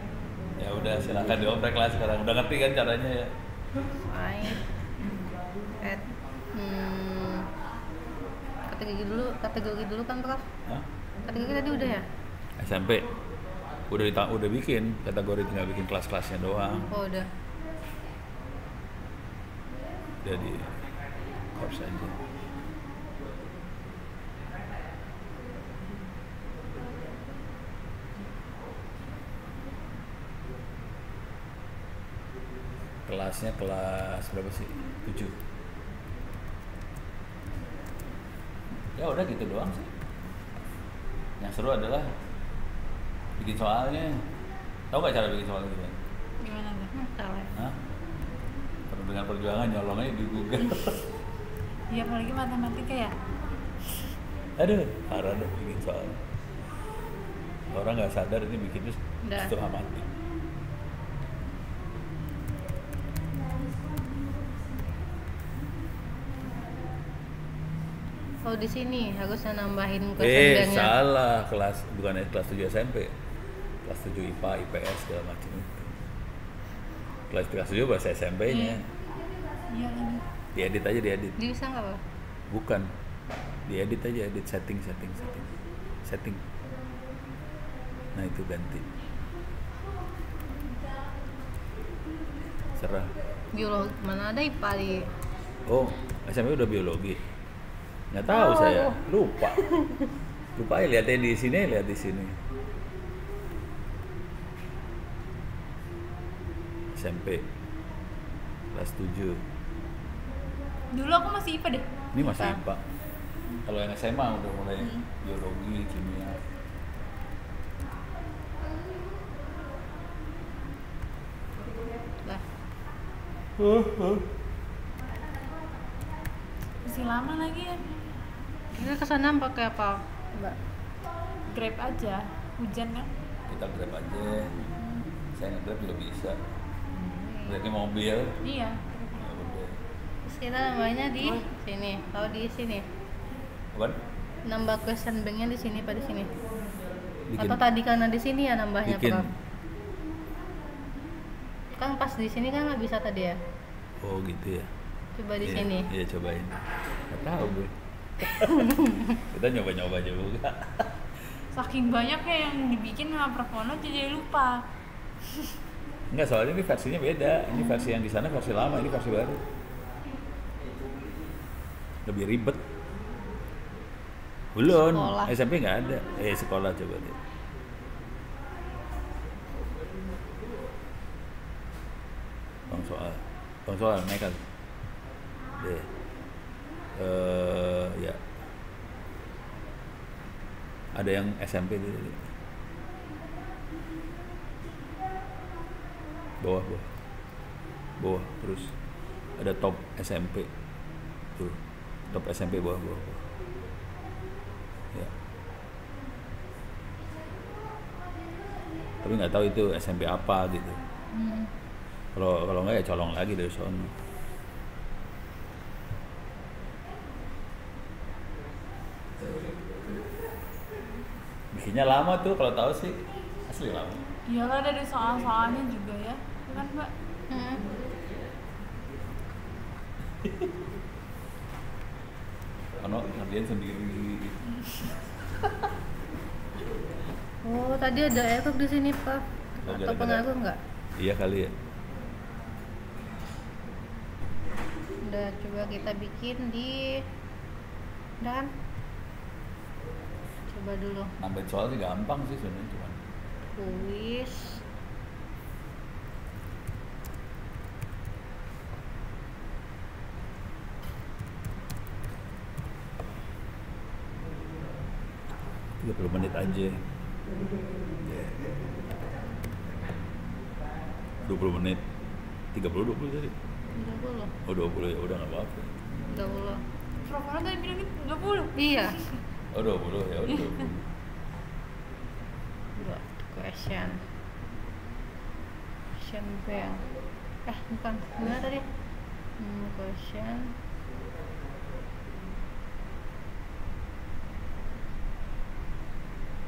Ya udah silakan dioprek lah sekarang. Udah ngerti kan caranya ya? Fine. At, kategori dulu kan Prof? Hah? Kategori tadi udah ya? SMP udah bikin kategori, tinggal bikin kelas-kelasnya doang. Oh udah. Udah di course aja. Kelasnya kelas berapa sih? 7. Ya udah gitu doang sih. Yang seru adalah bikin soalnya. Tahu nggak cara bikin soalnya gitu? Gimana tuh? Salah. Hah? Penuh dengan perjuangan, nyolong aja di Google. Iya apalagi matematika ya. Aduh, parah deh bikin soal. Orang nggak sadar ini bikinnya Udah. setengah mati. Oh di sini harusnya nambahin question banknya. Salah, bukan kelas 7 SMP. Kelas 7 IPA, IPS segala macam itu. Kelas 7 bahasa SMP-nya. Iya lagi. Diedit aja, diedit. Dia bisa nggak Pak? Bukan. Diedit aja, edit setting. Nah, itu ganti. Serah. Biologi mana ada IPA di. Oh, SMP udah biologi. Nggak tahu Oh. saya, lupa. Lupa ya, lihatnya di sini, lihat di sini. SMP kelas 7. Dulu aku masih IPA deh. Ini masih IPA. Kalau yang SMA udah mulai biologi, kimia. Lah. Masih lama lagi ya. Kita kesana pakai apa, Mbak? Grab aja. Hujan kan? Kita grab aja. Saya nge-grab juga bisa. Grabnya mobil. Iya. Ya udah. Terus kita nambahnya di sini, tahu di sini. Apaan? Nambah question banknya di sini pada sini. Bikin. Atau tadi karena di sini ya nambahnya, Bikin. Prof? Kan pas di sini kan nggak bisa tadi ya. Oh gitu ya. Coba di Iya, sini. Iya cobain. Nggak tahu gue. Kita nyoba-nyoba juga. Saking banyaknya yang dibikin sama Prof Mono jadi lupa. Enggak, soalnya ini versinya beda. Ini versi yang di sana versi lama, ini versi baru. Lebih ribet. Belum, Sekolah. SMP nggak ada. Sekolah coba deh. Bang soal, naik kan? Deh. Ya. Ada yang SMP dulu. Bawah, terus ada top SMP. Tuh, top SMP bawah. Ya. Tapi nggak tahu itu SMP apa gitu. Kalau nggak ya colong lagi dari sono. Bikinnya lama tuh, kalau tahu sih asli lama. Iyalah dari soal-soalnya juga ya. Ya kan, Mbak? Karena ngerjain sendiri. Oh, tadi ada error di sini, Pak. Oh, Atau gara-gara- pengaruh nggak? Iya kali ya. Udah, coba kita bikin di dan coba dulu Nambahin soal sih gampang sih sebenarnya, cuman tulis tiga 30 menit aja. 20 menit. 20 tadi. 30. Oh 20 ya udah nggak apa-apa. 30. Prof Mono tadi bilang 20. Iya. Oh 20 ya udah 20. Dua question bank. Bukan. Gimana tadi? Question.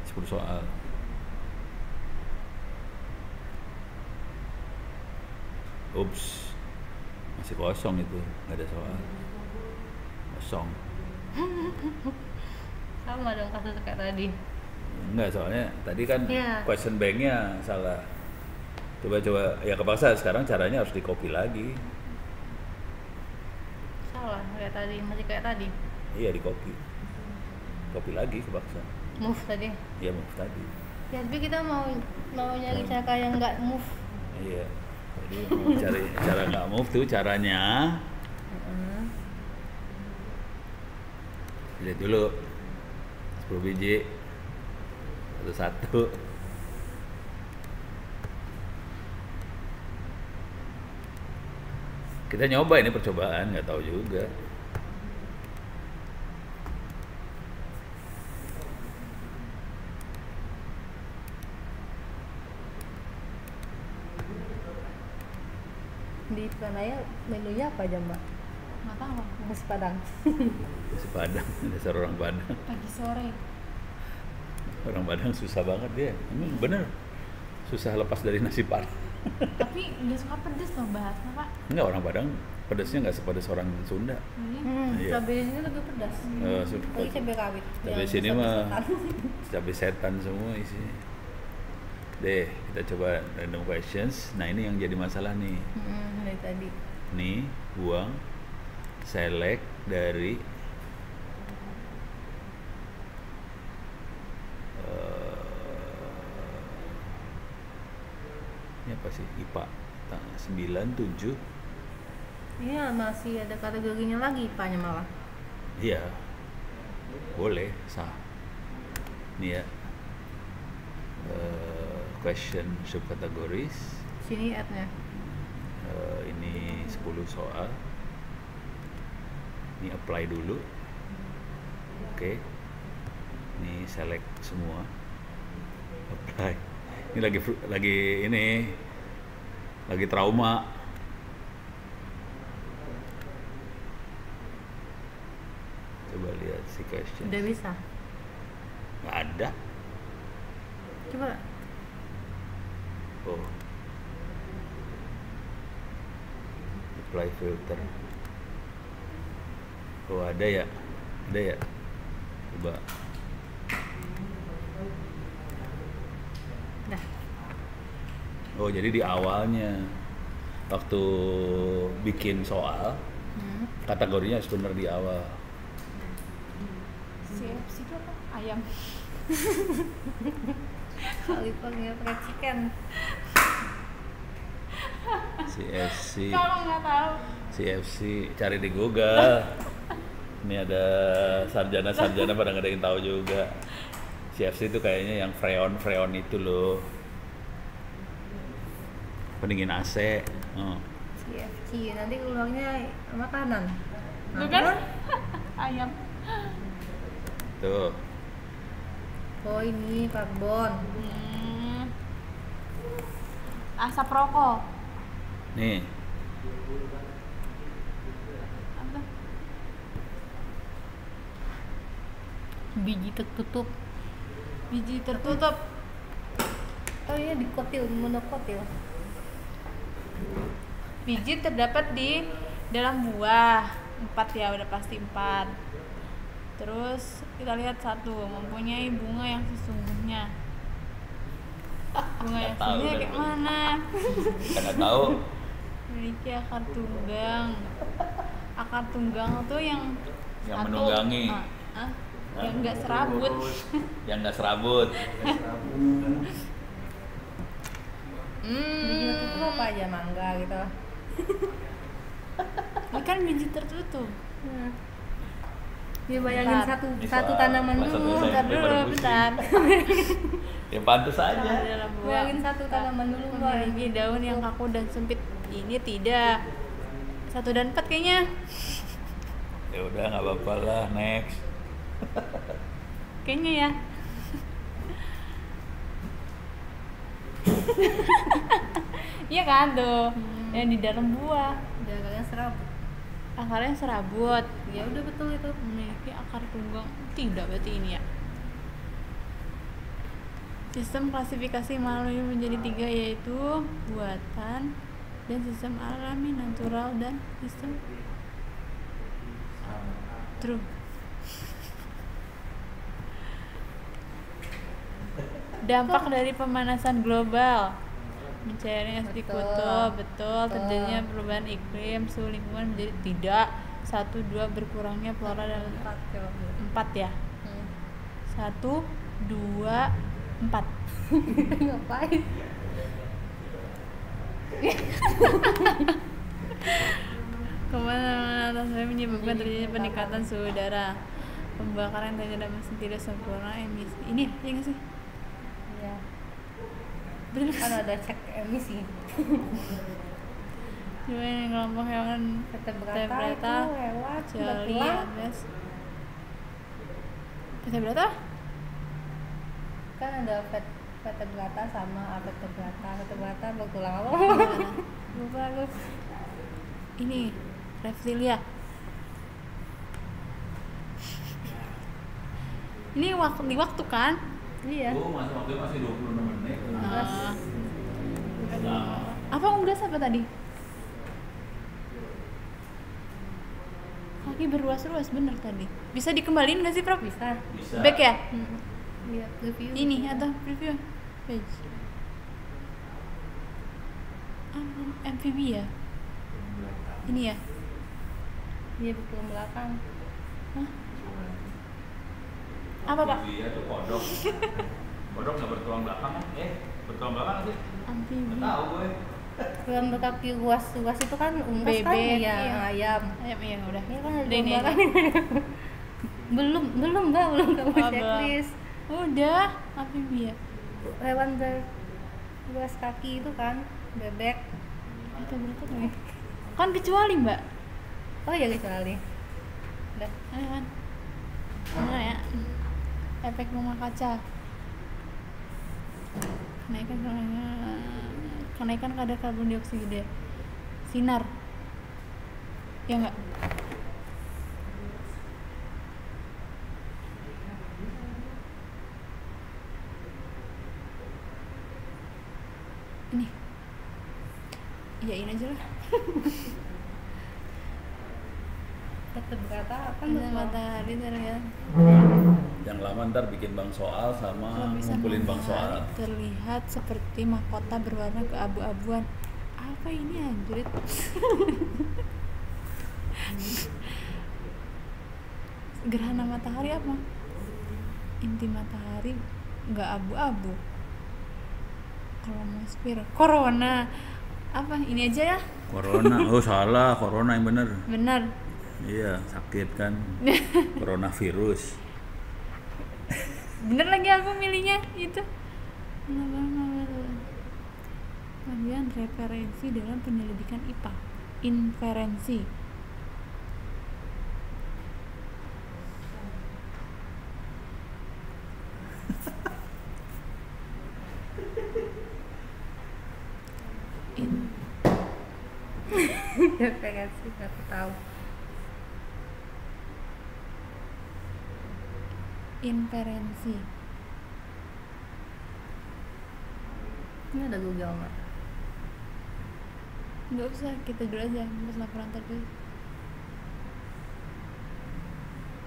Sepuluh soal. Ups, masih kosong itu, nggak ada soal. Kosong. Sama dong kasus kayak tadi. Enggak, soalnya tadi kan Iya. question bank-nya salah. Coba ya kepaksa sekarang caranya harus di copy lagi. Salah kayak tadi, masih kayak tadi. Iya di copy. Copy lagi kepaksa. Move tadi. Iya move tadi. Ya, tapi kita mau nyari cara yang nggak move. Iya. Jadi mau cari cara nggak move tuh caranya. Lihat dulu 10 biji satu-satu. Kita nyoba, ini percobaan, nggak tahu juga. Di Planaya menunya apa aja, Mbak? Nggak tahu. Nasi Padang. Si Padang, dasar orang Padang. Pagi sore. Orang Padang susah banget dia. Emang bener susah lepas dari nasi Padang. Tapi nggak suka pedes loh bahasnya, Pak. Enggak, orang Padang pedasnya nggak sepedas orang Sunda. Iya. Cabai ini lebih pedas. Lagi cabai rawit. Cabai Yang sini mah setan. cabai setan semua isinya. Deh, kita coba random questions. Nah, ini yang jadi masalah nih. Dari tadi. Nih, buang select dari ini apa sih? IPA 97. Iya, masih ada kategorinya lagi, Pak-nya malah. Iya. Boleh, sah. Nih ya. Question subcategories. Sini ad-nya. Ini 10 soal. Ini apply dulu. Oke. Ini select semua. Apply. Ini lagi trauma. Coba lihat si question. Udah bisa. Nggak ada. Coba. Oh. Apply filter. Oh, ada ya? Ada ya? Coba. Dah. Oh, jadi di awalnya waktu bikin soal kategorinya harus benar di awal. CFC itu apa? Ayam. Khalifah nggak pakai chicken. CFC. Kalau nggak tahu. CFC cari di Google. Ini ada sarjana-sarjana pada nggak ada yang tahu juga. CFC itu kayaknya yang freon itu loh. Pendingin AC. Oh. CFC nanti keluarnya makanan. Itu kan ayam. Tuh. Oh ini karbon. Asap rokok. Nih. Apa? Biji tertutup. Biji tertutup. Oh iya dikotil, monokotil. Biji terdapat di dalam buah. 4 ya, udah pasti 4. Terus kita lihat 1, mempunyai bunga yang sesungguhnya. Bunga yang Nggak tahu sesungguhnya deh, kayak Bu. mana? Kita nggak tahu. Memiliki akar tunggang. Akar tunggang tuh yang Yang satu, menunggangi. yang enggak serabut. Yang nggak serabut. Biji tertutup apa aja, mangga gitu. Ini kan biji tertutup. Dia bayangin Bentar. satu tanaman Kelas dulu. satu Bentar SMP dulu, baru pusing. bentar. Ya pantas aja. Di dalam buah. Bayangin satu tanaman dulu, Boy. Memiliki daun yang kaku dan sempit. Ini tidak. 1 dan 4 kayaknya. Ya udah nggak apa-apa lah, next. Kayaknya ya. Iya kan tuh. Yang di dalam buah. Jalannya serabut. Akarnya serabut. Ya udah betul itu. Memiliki akar tunggang. Tidak berarti ini ya. Sistem klasifikasi makhluk hidup menjadi 3, yaitu buatan dan sistem alami, natural, dan sistem true. Dampak dari pemanasan global, mencairnya es di Betul. kutub, betul, terjadinya perubahan iklim, suhu lingkungan menjadi tidak. 1, 2, berkurangnya flora dan 4 ya. 1, 2, 4. Ngapain? Kemana-mana atas saya menyebabkan terjadinya peningkatan suhu udara, pembakaran terhadap mesin tidak sempurna, emisi. Ini ya nggak sih? Iya. Bener Kan ada cek emisi. Cuma yang kelompok hewan Vertebrata vertebrata, itu lewat kecuali betulan. aves. Vertebrata? Kan ada vertebrata sama avertebrata. Vertebrata bertulang apa? Lupa lu. Ini reptilia. Ini di waktu kan? Iya. Oh, waktu masih 26 menit. Apa unggas apa tadi? Kaki berluas-luas bener tadi. Bisa dikembaliin nggak sih, Prof? Bisa. Bisa. Back ya? Lihat review. Ini atau preview page. Amphibia. Ini ya? Dia bertulang belakang. Hah? Apa, Pak? Dia tuh kodok. Kodok nggak bertulang belakang kan? Bertulang belakang sih? Nggak Amphibia. tahu gue. Yang berkaki luas itu kan unggas kan Bebek, ya, iya. ayam. Ayam iya udah. Ini kan ada Udah ini aja. belum Mbak, belum kamu Oh, belum. checklist. Udah, amphibia. Hewan berluas kaki itu kan bebek. Vertebrata nih. Kan kecuali mbak. Oh ya kecuali. Udah. Ayo kan. Bener ya. Efek rumah kaca. Kenaikan kadar karbon dioksida. Sinar. Ya enggak? Ini. Iyain aja lah. Tetap kata apa Ada matahari terlihat. Yang lama ntar bikin bank soal sama Lapisan ngumpulin bank soal. matahari terlihat seperti mahkota berwarna keabu-abuan. Apa ini anjrit? Gerhana matahari apa? Inti matahari nggak abu-abu. Kronosfer, corona. Apa? Ini aja ya? Corona, oh salah, corona yang bener. Benar. Iya, sakit kan. Coronavirus. Bener lagi aku milihnya itu. Bagian referensi dalam penyelidikan IPA. Inferensi. Ya pengen sih aku tahu. Inferensi. Ini ada Google nggak? Nggak usah, kita dulu aja pas laporan tadi.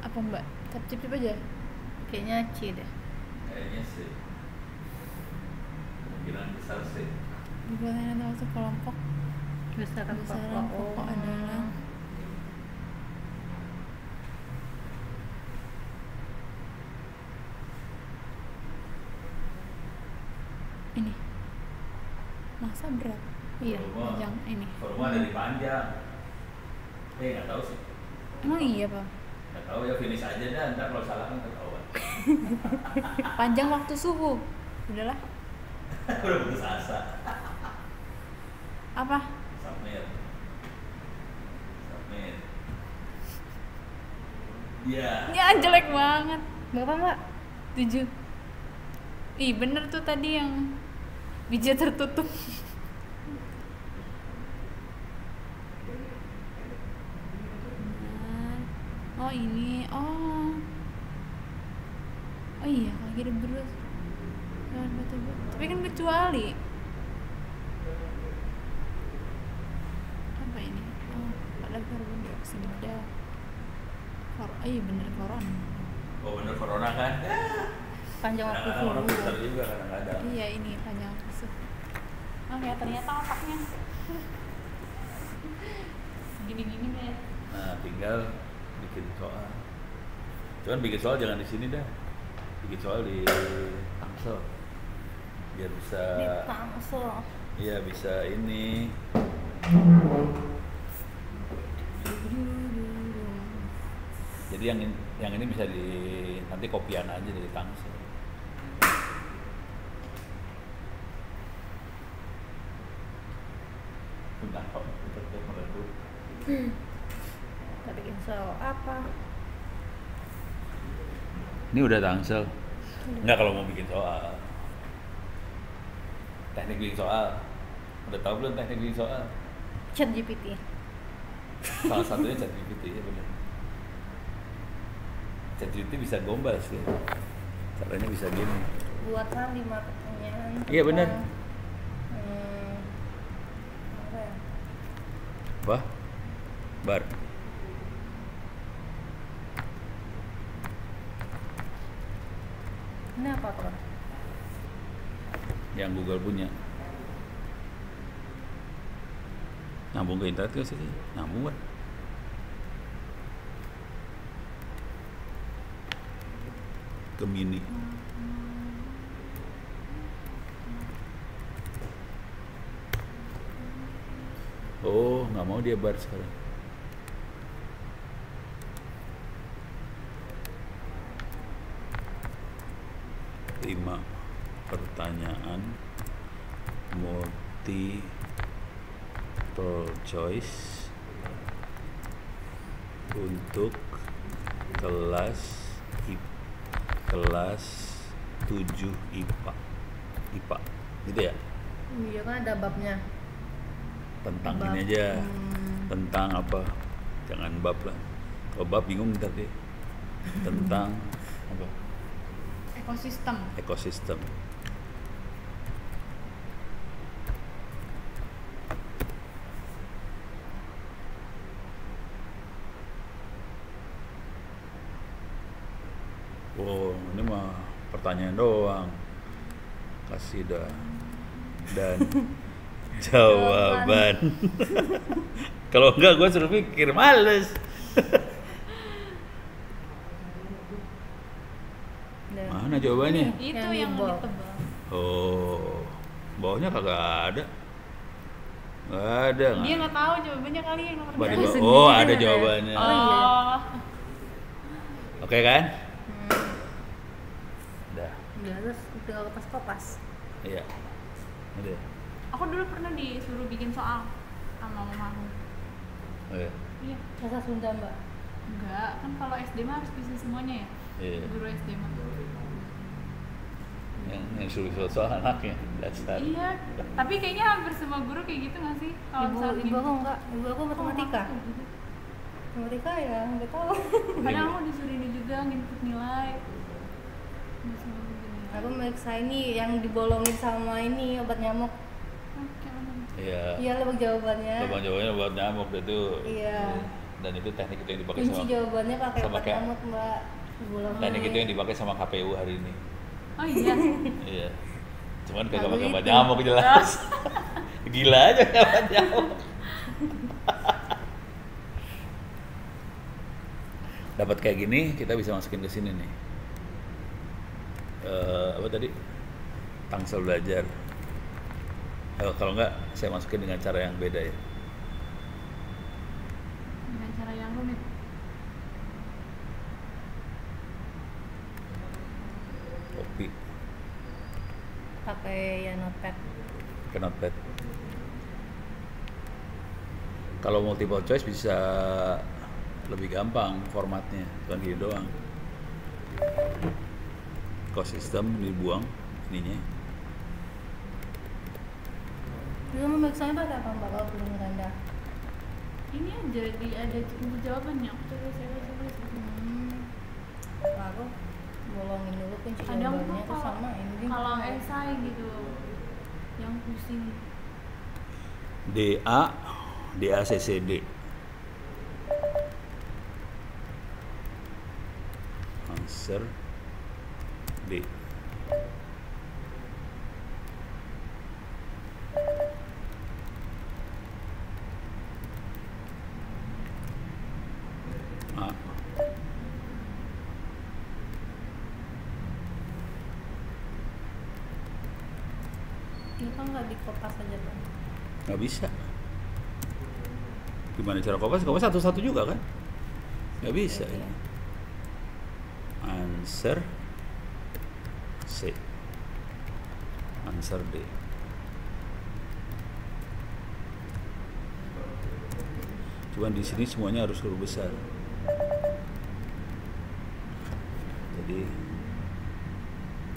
Apa mbak? Cip aja. Kayaknya C deh. Kayaknya sih. Kemungkinan besar sih. Dibuatnya nanti masuk kelompok. Besaran Besaran pokok adalah ini. Masa berat? Iya. Panjang ini. Formal dari panjang. Nggak tahu sih. Emang iya pak? Nggak tahu ya, finish aja dah. Ntar kalau salah kan ketahuan. Panjang waktu subuh. Udahlah. Udah putus asa. Apa? Submit. Iya. Ya jelek banget. Berapa mbak? 7. Ih bener tuh tadi yang biji tertutup. Oh ini, oh iya lagi ada berus. Tapi kan kecuali apa ini? Oh ada karbon dioksida. Iya bener corona. Oh bener corona kan? Panjang waktu Kadang-kadang orang subuh. pintar juga kadang-kadang. Iya ini panjang kusut. Oh ya ternyata otaknya gini-gini ya. Nah tinggal bikin soal. Cuman bikin soal jangan di sini dah. Bikin soal di Tangsel. Biar bisa. Di Tangsel. Iya bisa ini. Jadi yang ini bisa di nanti kopian aja dari Tangsel. Bentar kok, kita meredup. Kita bikin soal apa? Ini udah Tangsel. Enggak kalau mau bikin soal. Teknik bikin soal. Udah tahu belum teknik bikin soal? Chat GPT. Salah satunya ChatGPT ya benar. ChatGPT bisa gombal sih. Caranya bisa gini. Buatkan 5 pertanyaan. Iya, benar. Apa ya? Wah, bar. Ini apa tuh? Yang Google punya. Nyambung ke internet gak sih? Nyambung kan? Ke mini. Oh, nggak mau dia bar sekarang. Lima pertanyaan multi multiple choice untuk kelas 7 IPA gitu ya. Iya kan ada babnya. Tentang Bab. ini aja. Tentang apa? Jangan bab lah. Kalau bab bingung ntar deh. Tentang apa? Ekosistem. Oh, ini mah pertanyaan doang. Kasih dan jawaban. Kalau enggak gue suruh pikir, males. Dan Mana jawabannya? Itu Yang yang di bawah. lebih tebal. Oh, bawahnya kagak ada. Nggak ada. Dia nggak tahu jawabannya kali yang nomor Apa di dua. bawah? sendiri Oh, kan ada ada. jawabannya. Oh, iya. Oke kan? Udah. Ya, terus tinggal kopas-kopas. Iya. Udah. Aku dulu pernah disuruh bikin soal sama mamaku. Oh, iya. Iya. Bahasa Sunda, Mbak. Enggak, kan kalau SD mah harus bisa semuanya ya. Iya. Guru SD mah. Yang suruh soal anaknya. That's that. Iya, tapi kayaknya hampir semua guru kayak gitu nggak sih? Kalau misalnya Ibu aku enggak, ibu aku matematika. Matematika ya, enggak tahu. Kadang aku disuruh ini juga nginput nilai. Disuruh bikin nilai. Aku meriksa ini yang dibolongin sama ini obat nyamuk. Oke, Iya. Iya, lebak jawabannya. Lubang jawabannya buat nyamuk itu. Iya. Dan itu teknik itu yang dipakai Kunci sama jawabannya pakai sama obat kayak- nyamuk, Mbak. Dibolongin. teknik itu yang dipakai sama KPU hari ini. Oh iya. Iya. Cuman kagak Lalu pakai obat itu. nyamuk jelas. Gila aja pakai obat nyamuk. Dapat kayak gini kita bisa masukin ke sini nih. Apa tadi? Tangsel belajar. Kalau enggak saya masukin dengan cara yang beda ya. Dengan cara yang rumit. Copy Pakai ya notepad. ke notepad. Kalau multiple choice bisa lebih gampang formatnya, bukan gini doang. Ekosistem dibuang ininya. Dulu memeriksanya pakai apa, Mbak? Kalau belum rendah. Ini aja ada kunci jawabannya. Aku coba saya baca. Lalu bolongin dulu kunci Kadang tuh jawabannya terus sama ini. kalau esai gitu yang pusing. DACCD. Answer D. A. Ini kan nggak dikopas aja, Bang. Nggak bisa. Gimana cara kopas? Kopas satu-satu juga kan? Nggak bisa Iya. ini. Answer C. Answer D. Cuman di sini semuanya harus huruf besar. Jadi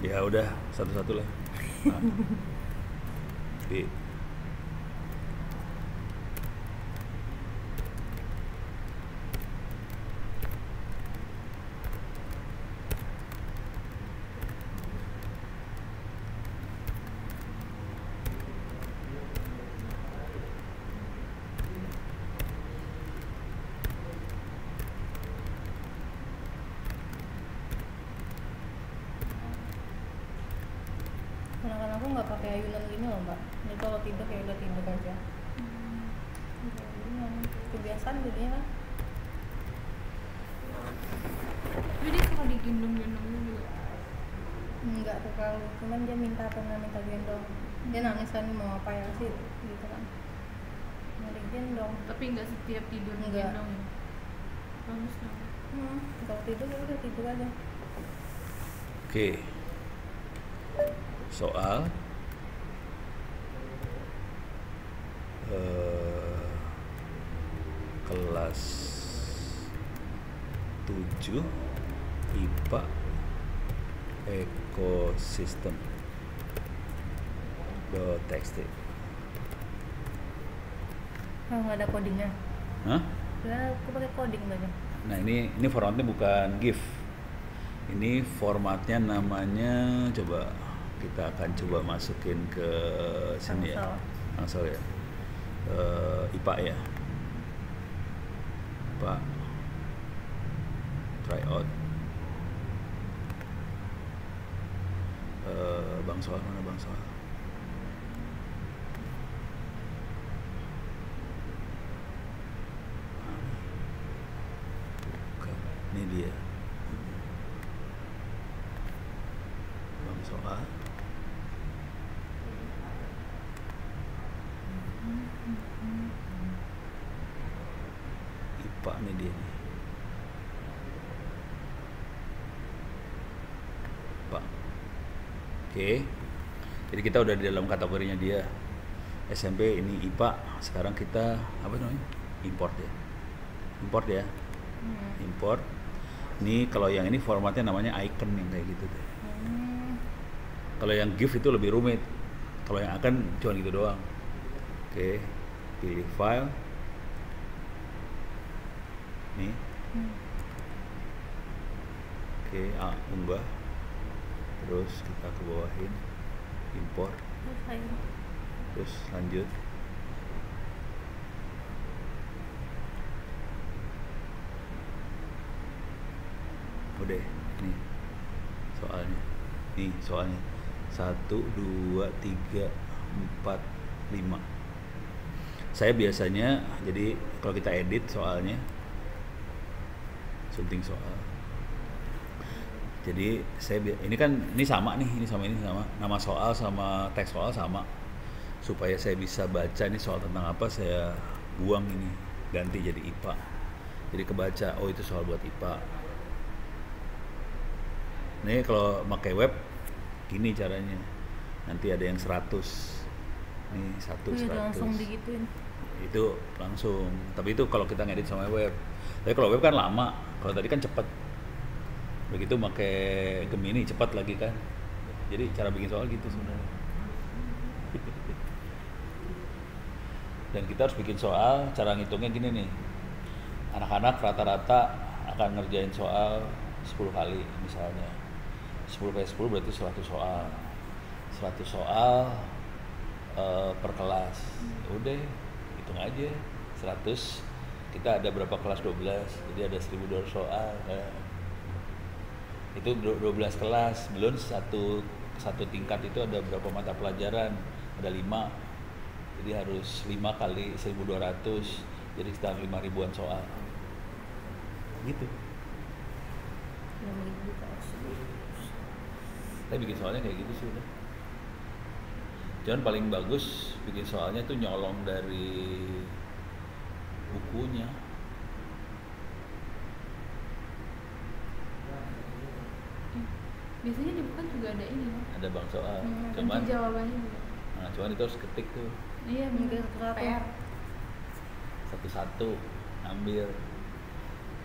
ya udah satu-satu lah. A. B. Ponakan aku nggak pakai ayunan gini loh, Mbak. Jadi kalau tidur ya udah tidur aja. Kebiasaan jadinya kan. Tapi dia suka digendong-gendong juga. Enggak terlalu, cuman dia minta gendong. Dia nangis kan mau apa ya sih gitu kan. Mau digendong. Tapi nggak setiap tidur Nggak. digendong ya. Bagus dong. Kalau tidur ya udah tidur aja. Oke. Soal kelas 7 IPA ekosistem tekstil. Oh, nggak ada codingnya. Hah? Ya, aku pakai coding tadi. Nah ini formatnya bukan GIF. Ini formatnya namanya, coba kita akan coba masukin ke sini ya. Langsung ya. IPA ya. IPA. Try out. Bang Soal, mana Bang Soal? Ini dia. Bang Soal. IPA nih dia nih. IPA. Oke. Jadi kita udah di dalam kategorinya dia. SMP ini IPA. Sekarang kita apa namanya? Import ya. Import ya. Import. Ini kalau yang ini formatnya namanya icon yang kayak gitu deh. Kalau yang GIF itu lebih rumit. Kalau yang akan cuma gitu doang. Oke, pilih file. Nih. Oke, unggah. Terus kita ke bawahin, import. Terus lanjut. Udah, nih soalnya. Nih soalnya 1, 2, 3, 4, 5. Saya biasanya, jadi kalau kita edit soalnya, sunting soal. Jadi ini kan ini sama nih, ini sama nama soal sama teks soal sama. Supaya saya bisa baca ini soal tentang apa, saya buang ini, ganti jadi IPA. Jadi kebaca, oh itu soal buat IPA. Nih kalau pakai web gini caranya. Nanti ada yang 100. Nih 100. Langsung digituin. Itu langsung. Tapi itu kalau kita ngedit sama web. Tapi kalau web kan lama. Kalau tadi kan cepet. Begitu pakai Gemini cepat lagi kan. Jadi cara bikin soal gitu sebenarnya. Dan kita harus bikin soal, cara ngitungnya gini nih. Anak-anak rata-rata akan ngerjain soal 10 kali misalnya. 10 kali 10 berarti 100 soal. 100 soal per kelas. Udah, hitung aja. 100, kita ada berapa kelas? 12. Jadi ada 1200 soal. Itu 12 kelas. Belum satu tingkat itu ada berapa mata pelajaran? Ada 5. Jadi harus 5 kali 1200. Jadi sekitar 5.000-an soal. Gitu. Saya bikin soalnya kayak gitu sih udah. Cuman paling bagus bikin soalnya tuh nyolong dari bukunya. Biasanya di buku kan juga ada ini. Ada bang soal. Cuman jawabannya juga. Nah, cuman itu harus ketik tuh. Iya, mungkin PR. Satu-satu ambil.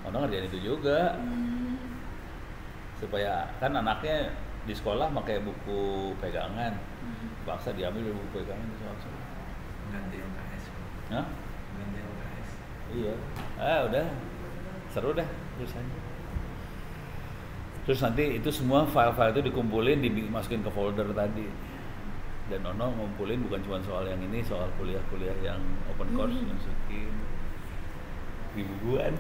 Orang ngerjain itu juga. Supaya kan anaknya di sekolah pakai buku pegangan, paksa diambil dari buku pegangan itu langsung. Ganti LKS. Hah? Ganti LKS. Iya. Udah seru dah urusannya. Terus nanti itu semua file-file itu dikumpulin, dimasukin ke folder tadi. Dan Nono ngumpulin bukan cuma soal yang ini, soal kuliah-kuliah yang open course, masukin ribuan.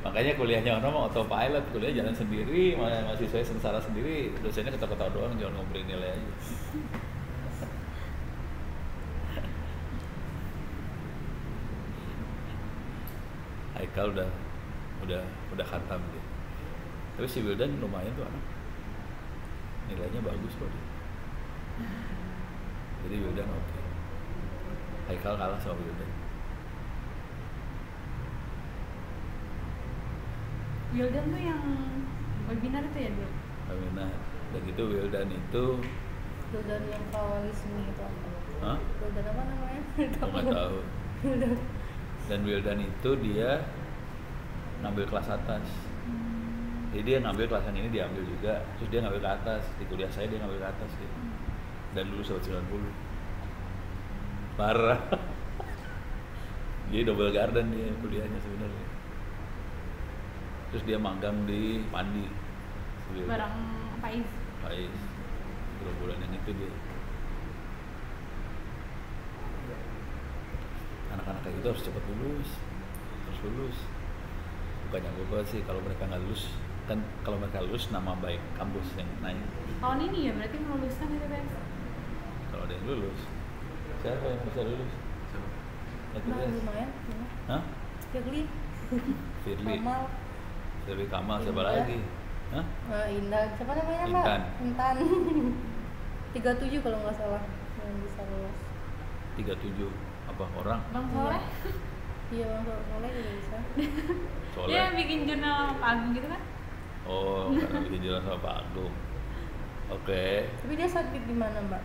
Makanya kuliahnya Ono mau autopilot, kuliah jalan sendiri, mahasiswa sengsara sendiri, dosennya ketawa-ketawa doang, jangan ngumpulin nilai aja. Haikal udah khatam dia. Tapi si Wildan lumayan tuh anak, nilainya bagus kok dia. Jadi Wildan oke. Haikal kalah sama Wildan. Wildan tuh yang webinar itu ya dulu? Webinar. Dan gitu Wildan itu Wildan yang kawalisme itu apa? Hah? Wildan apa namanya? Aku nggak tahu. Dan Wildan itu dia ngambil kelas atas. Jadi dia ngambil kelas yang ini diambil juga, terus dia ngambil ke atas. Di kuliah saya dia ngambil ke atas gitu. Dan lulus 90. Parah. Dia double garden dia kuliahnya sebenarnya. Terus dia magang di Pandi. Barang Pais. Pais. 2 bulan yang itu dia. Anak-anak kayak gitu harus cepat lulus. Harus lulus. Bukannya gue sih kalau mereka nggak lulus, kan kalau mereka lulus nama baik kampus yang naik. Tahun ini ya berarti meluluskan itu kan? Kalau ada yang lulus, siapa yang bisa lulus? Nah, ITS. lumayan. Hah? Firly, Firly, Kamal, Firly Kamal, siapa Indah. lagi? Hah? Indah, siapa namanya Mbak? Intan. Intan. 37 kalau nggak salah yang bisa lulus. 37 apa orang? Bang Soleh? Iya, Bang Soleh juga bisa. Soleh. Dia bikin jurnal Pak Agung gitu kan? Oh, karena bikin jalan sama Pak Agung. Oke. Tapi dia sakit di mana Mbak?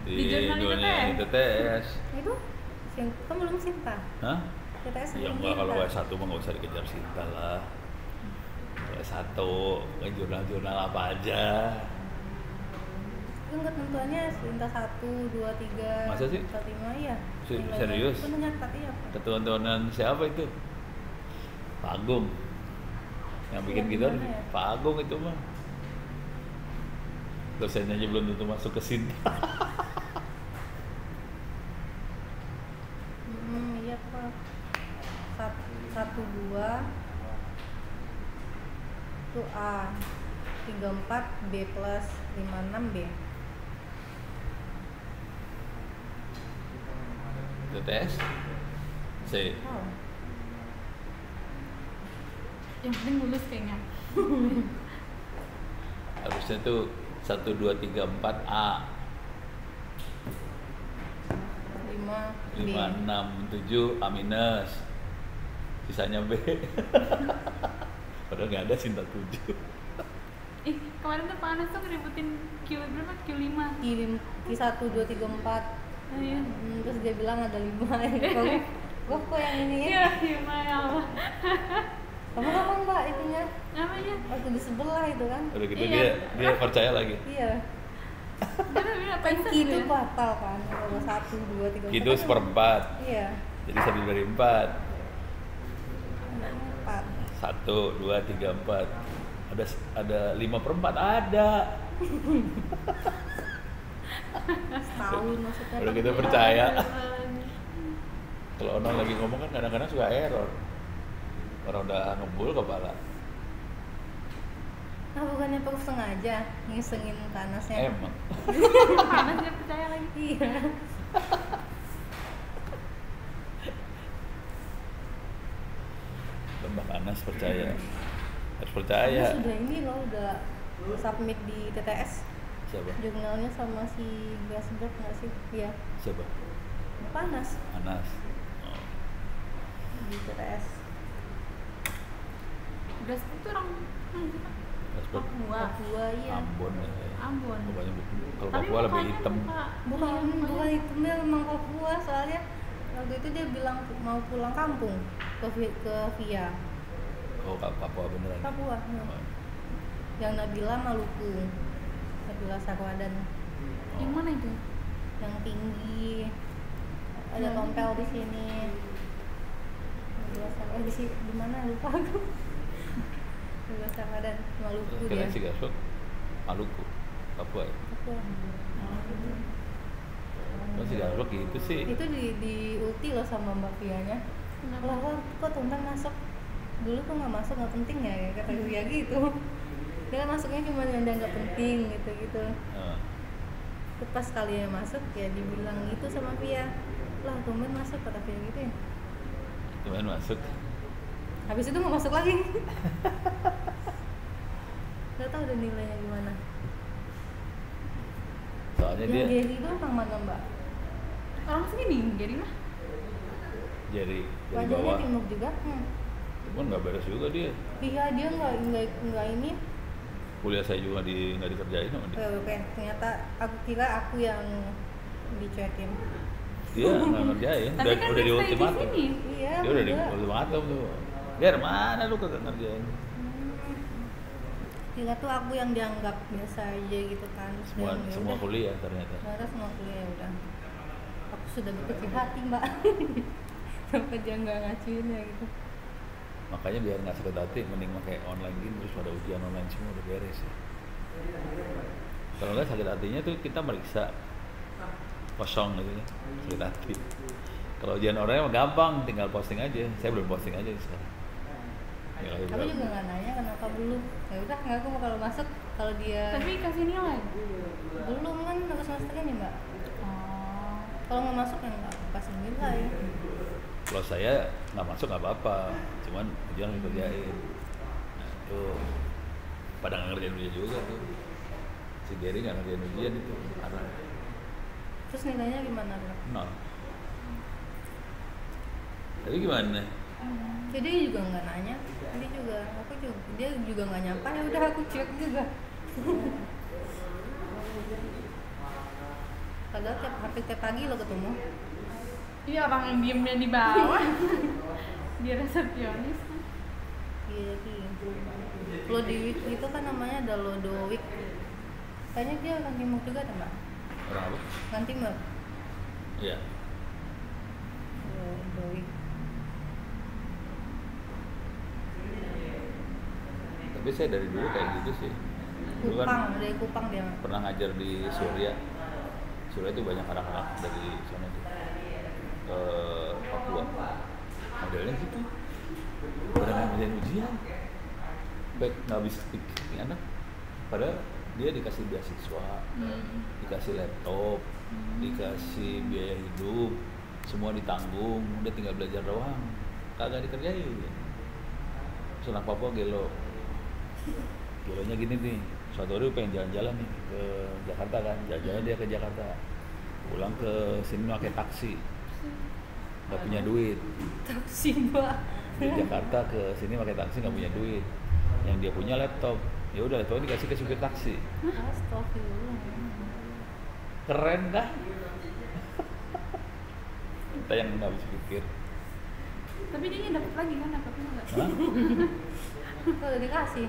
Di jurnal dunia ITS. Itu kan belum Sinta. Hah? TTS Ya belum enggak, kalau Sinta. S1 mah nggak usah dikejar Sinta lah. Kalau S1, kayak jurnal-jurnal apa aja. Kan ketentuannya Sinta 1, 2, 3, Masa sih? 4, 5 ya. Serius? Kan ternyata iya. Ketuan-tuanan siapa itu? Pak Agung. Yang bikin Yang kita gimana ya? Pak Agung itu mah. Dosennya aja belum tentu masuk ke Sinta. Iya Pak. 1, 2 itu A, 34 B plus 56 B. Itu tes C. Oh. Yang penting lulus kayaknya. Harusnya tuh 1, 2, 3, 4 A, 5 B. 5, 6, 7 A minus, sisanya B. Padahal nggak ada Sinta 7. Ih, kemarin tuh Pak Anas tuh ngeributin Q berapa? Q5. Q1, 2, 3, 4. Oh, iya. Terus dia bilang ada 5. Gue kok yang ini Iya, ya. ya Allah. Kamu kapan Mbak itunya? Namanya? Waktu di sebelah itu kan? Udah gitu Iya. dia percaya lagi. Iya. Dia apa Kan itu batal kan? Kalau 1, 2, 3, 4. Gitu seperempat. Iya. Jadi 1 dari 4. 4. 1, 2, 3, 4. Ada 5/4 ada. Setahun maksudnya. Udah kita percaya. Kalau orang lagi ngomong kan kadang-kadang suka error. Orang udah ngebul kepala. Nah bukannya perlu sengaja ngisengin panasnya. Emang. Panas dia percaya lagi. Iya. Mbak Anas percaya. Harus percaya. Dia sudah ini loh, udah submit di TTS Siapa? jurnalnya sama si Gasberg nggak sih? Iya. Siapa? Panas Anas. Oh. di TTS. Gas itu orang mana sih, Pak? Gasberg. Papua iya. Ambon ya. Ambon. Pokoknya kalau Tapi Papua lebih mukanya hitam. Bukan bukan itu dia memang Papua, soalnya waktu itu dia bilang mau pulang kampung ke Via. Oh, Papua beneran. Papua. Oh. Yang Nabila Maluku. Nabila Sarwadan. Yang mana itu? Yang tinggi. Ada tompel di sini. Nabila Sarwadan di sini di mana lupa aku. Nabila Sarwadan Maluku Kira dia. si Gasberg Maluku, Papua ya. Papua. Oh, si Gasberg gitu sih. Itu di ulti loh sama Mbak Vianya. Lah kok tumben masuk, dulu kok nggak masuk, nggak penting ya, kata Via gitu. Dia kan masuknya cuma yang nggak penting gitu. Nah, Terus pas kalian masuk ya dibilang gitu sama Via, lah tumben masuk, kata Via gitu ya. cuman masuk. Habis itu nggak masuk lagi. Gak tau udah nilainya gimana. Soalnya Yang dia Gary itu orang mana Mbak? Orang sini jadi mah. dari Wajahnya bawah. timur juga. Cuman nggak beres juga dia. Iya dia nggak ini. Kuliah saya juga nggak dikerjain sama dia. Oke, ternyata aku kira aku yang dicuekin. Dia nggak ngerjain, Tapi kan udah di dia stay di ultimatum. sini. Iya, Dia udah di berdua. ultimatum tuh. Biar mana lu kagak ngerjain? Kira tuh aku yang dianggap biasa aja gitu kan. Semua Dan ya semua udah. kuliah ternyata. Ternyata semua kuliah ya udah. Aku sudah berkecil hati mbak. Sampai dia nggak ngacuin ya gitu. Makanya biar nggak sakit hati, mending pakai online gini terus pada ujian online semua udah beres ya. Kalau nggak sakit hatinya tuh kita meriksa kosong gitu ya, sakit hati. Kalau ujian online mah gampang, tinggal posting aja. Saya belum posting aja sekarang. Tinggal aja Aku berapa. juga nggak nanya kenapa belum. Ya udah nggak aku mau kalau masuk kalau dia Tapi kasih nilai. belum kan harus semester kan ya mbak. Oh. Kalau nggak masuk ya nggak aku kasih nilai. Kalau saya nggak masuk nggak apa-apa, cuman ujian harus dikerjain. Nah, itu pada nggak ngerjain ujian juga tuh. Si Gary nggak ngerjain ujian itu, parah. Terus nilainya gimana mbak? Nol. Tapi gimana? Jadi dia juga nggak nanya, dia juga nggak nyapa ya udah aku cuek juga. Padahal tiap pagi lo ketemu. Iya, orang yang diemnya di bawah. Dia resepsionis. Iya Lodewijk itu kan namanya ada Lodewijk. Kayaknya dia orang Timur juga ada mbak. Orang apa? Kan Timur. Iya. Lodewijk. Tapi saya dari dulu kayak gitu sih. Dulu kan Kupang, dari Kupang dia. pernah ngajar di Surya. Surya itu banyak anak-anak dari sana tuh ke Papua. Modelnya gitu. Pada nggak ngerjain ujian. Baik nggak bisa pikir anak. Padahal dia dikasih beasiswa, dikasih laptop, dikasih biaya hidup, semua ditanggung, udah tinggal belajar doang, kagak dikerjain. Terus anak Papua gelonya gini nih, suatu hari pengen jalan-jalan nih ke Jakarta kan, jalan-jalan dia ke Jakarta, pulang ke sini pakai taksi, nggak punya duit. Taksi mbak. Dari Jakarta ke sini pakai taksi nggak punya duit, yang dia punya laptop, ya udah laptopnya dikasih ke supir taksi. Astagfirullah. Keren dah. Kita yang nggak bisa pikir. Tapi dia dapat lagi kan laptopnya enggak? Hah? Kalau dikasih.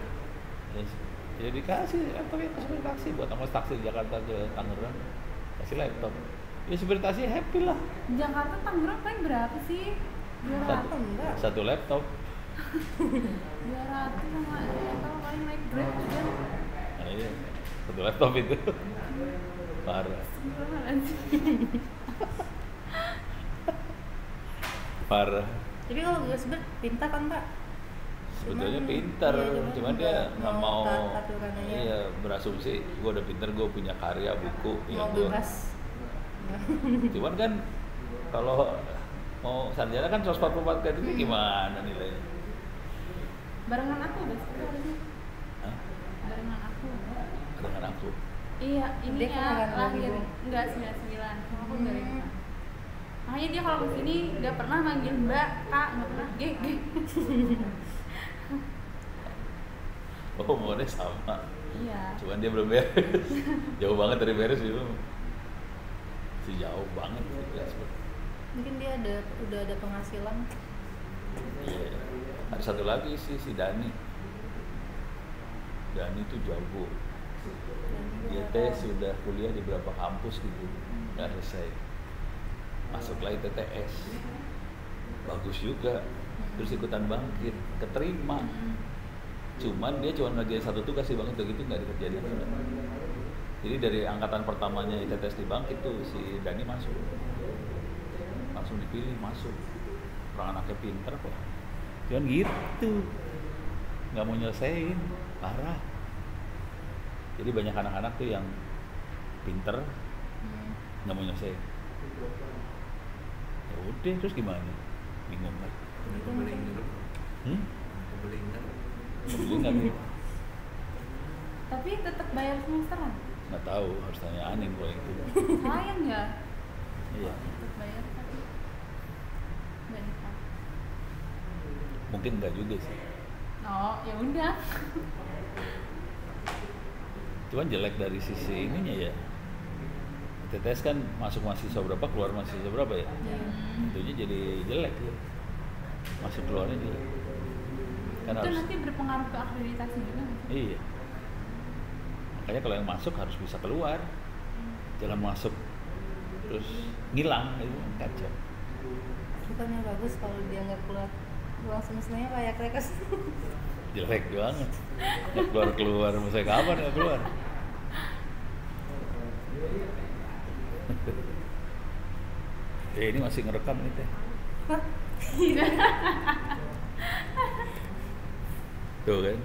Ya dikasih laptopnya ke supir taksi buat ongkos taksi di Jakarta ke Tangerang, kasih laptop. Ya supir taksi happy lah. Jakarta Tangerang paling berapa sih? 200. Enggak. Satu laptop. 200 sama ya kalau paling naik Grab juga. Nah, iya. Satu laptop itu. Parah. Parah. Tapi kalau gue sebut pintar kan mbak. Sebetulnya Cuman, pintar, iya, cuman dia nggak mau taat aturan aja. iya berasumsi gue udah pintar, gue punya karya buku Mau gua- bebas. cuman kan kalau mau sarjana kan 144 kredit ini gimana nilainya? Barengan aku udah harusnya. Hah? Barengan aku. Dengan aku Iya, ini Dia kan ya kan lahir 2000. enggak 99. Aku dari sana. Makanya dia kalau kesini nggak pernah manggil Mbak, Kak, nggak pernah. G. oh umurnya sama, Iya. cuman dia belum beres. Jauh banget dari beres itu, si jauh banget gitu. Mungkin dia udah ada penghasilan. Iya. Ada satu lagi sih si Dani tuh jago. Dia teh sudah kuliah di beberapa kampus gitu, nggak selesai. Masuklah ITTS, bagus juga. Terus ikutan bangkit, keterima. Cuman dia cuma ngerjain satu tugas sih banget begitu nggak dikerjain lagi. Jadi dari angkatan pertamanya ITTS di bangkit tuh si Dani masuk, langsung dipilih masuk. Orang anaknya pinter kok. Cuman gitu, nggak mau nyelesain, parah. Jadi banyak anak-anak tuh yang pinter nggak mau nyelesain. Ya udah terus gimana? Bingung kan? Itu mungkin. Beli nggak nih? Tapi tetap bayar semesteran. Nggak tahu, harus tanya Anin kalau itu. Sayang ya. Iya, Tetap bayar tapi nggak dipakai. mungkin nggak juga sih. Oh, ya udah. Cuman jelek dari sisi ininya ya. TTS kan masuk mahasiswa berapa, keluar mahasiswa berapa ya? Tentunya jadi jelek ya. Masuk keluarnya jelek. Kan Itu harus, nanti berpengaruh ke akreditasi juga nggak sih? iya. Makanya kalau yang masuk harus bisa keluar. Jangan masuk terus ngilang, itu kacau. Bukannya bagus kalau dia nggak keluar uang semestinya kayak rekes. Jelek banget. Nggak keluar, masa kapan nggak keluar? Ini masih ngerekam nih teh. Tuh kan.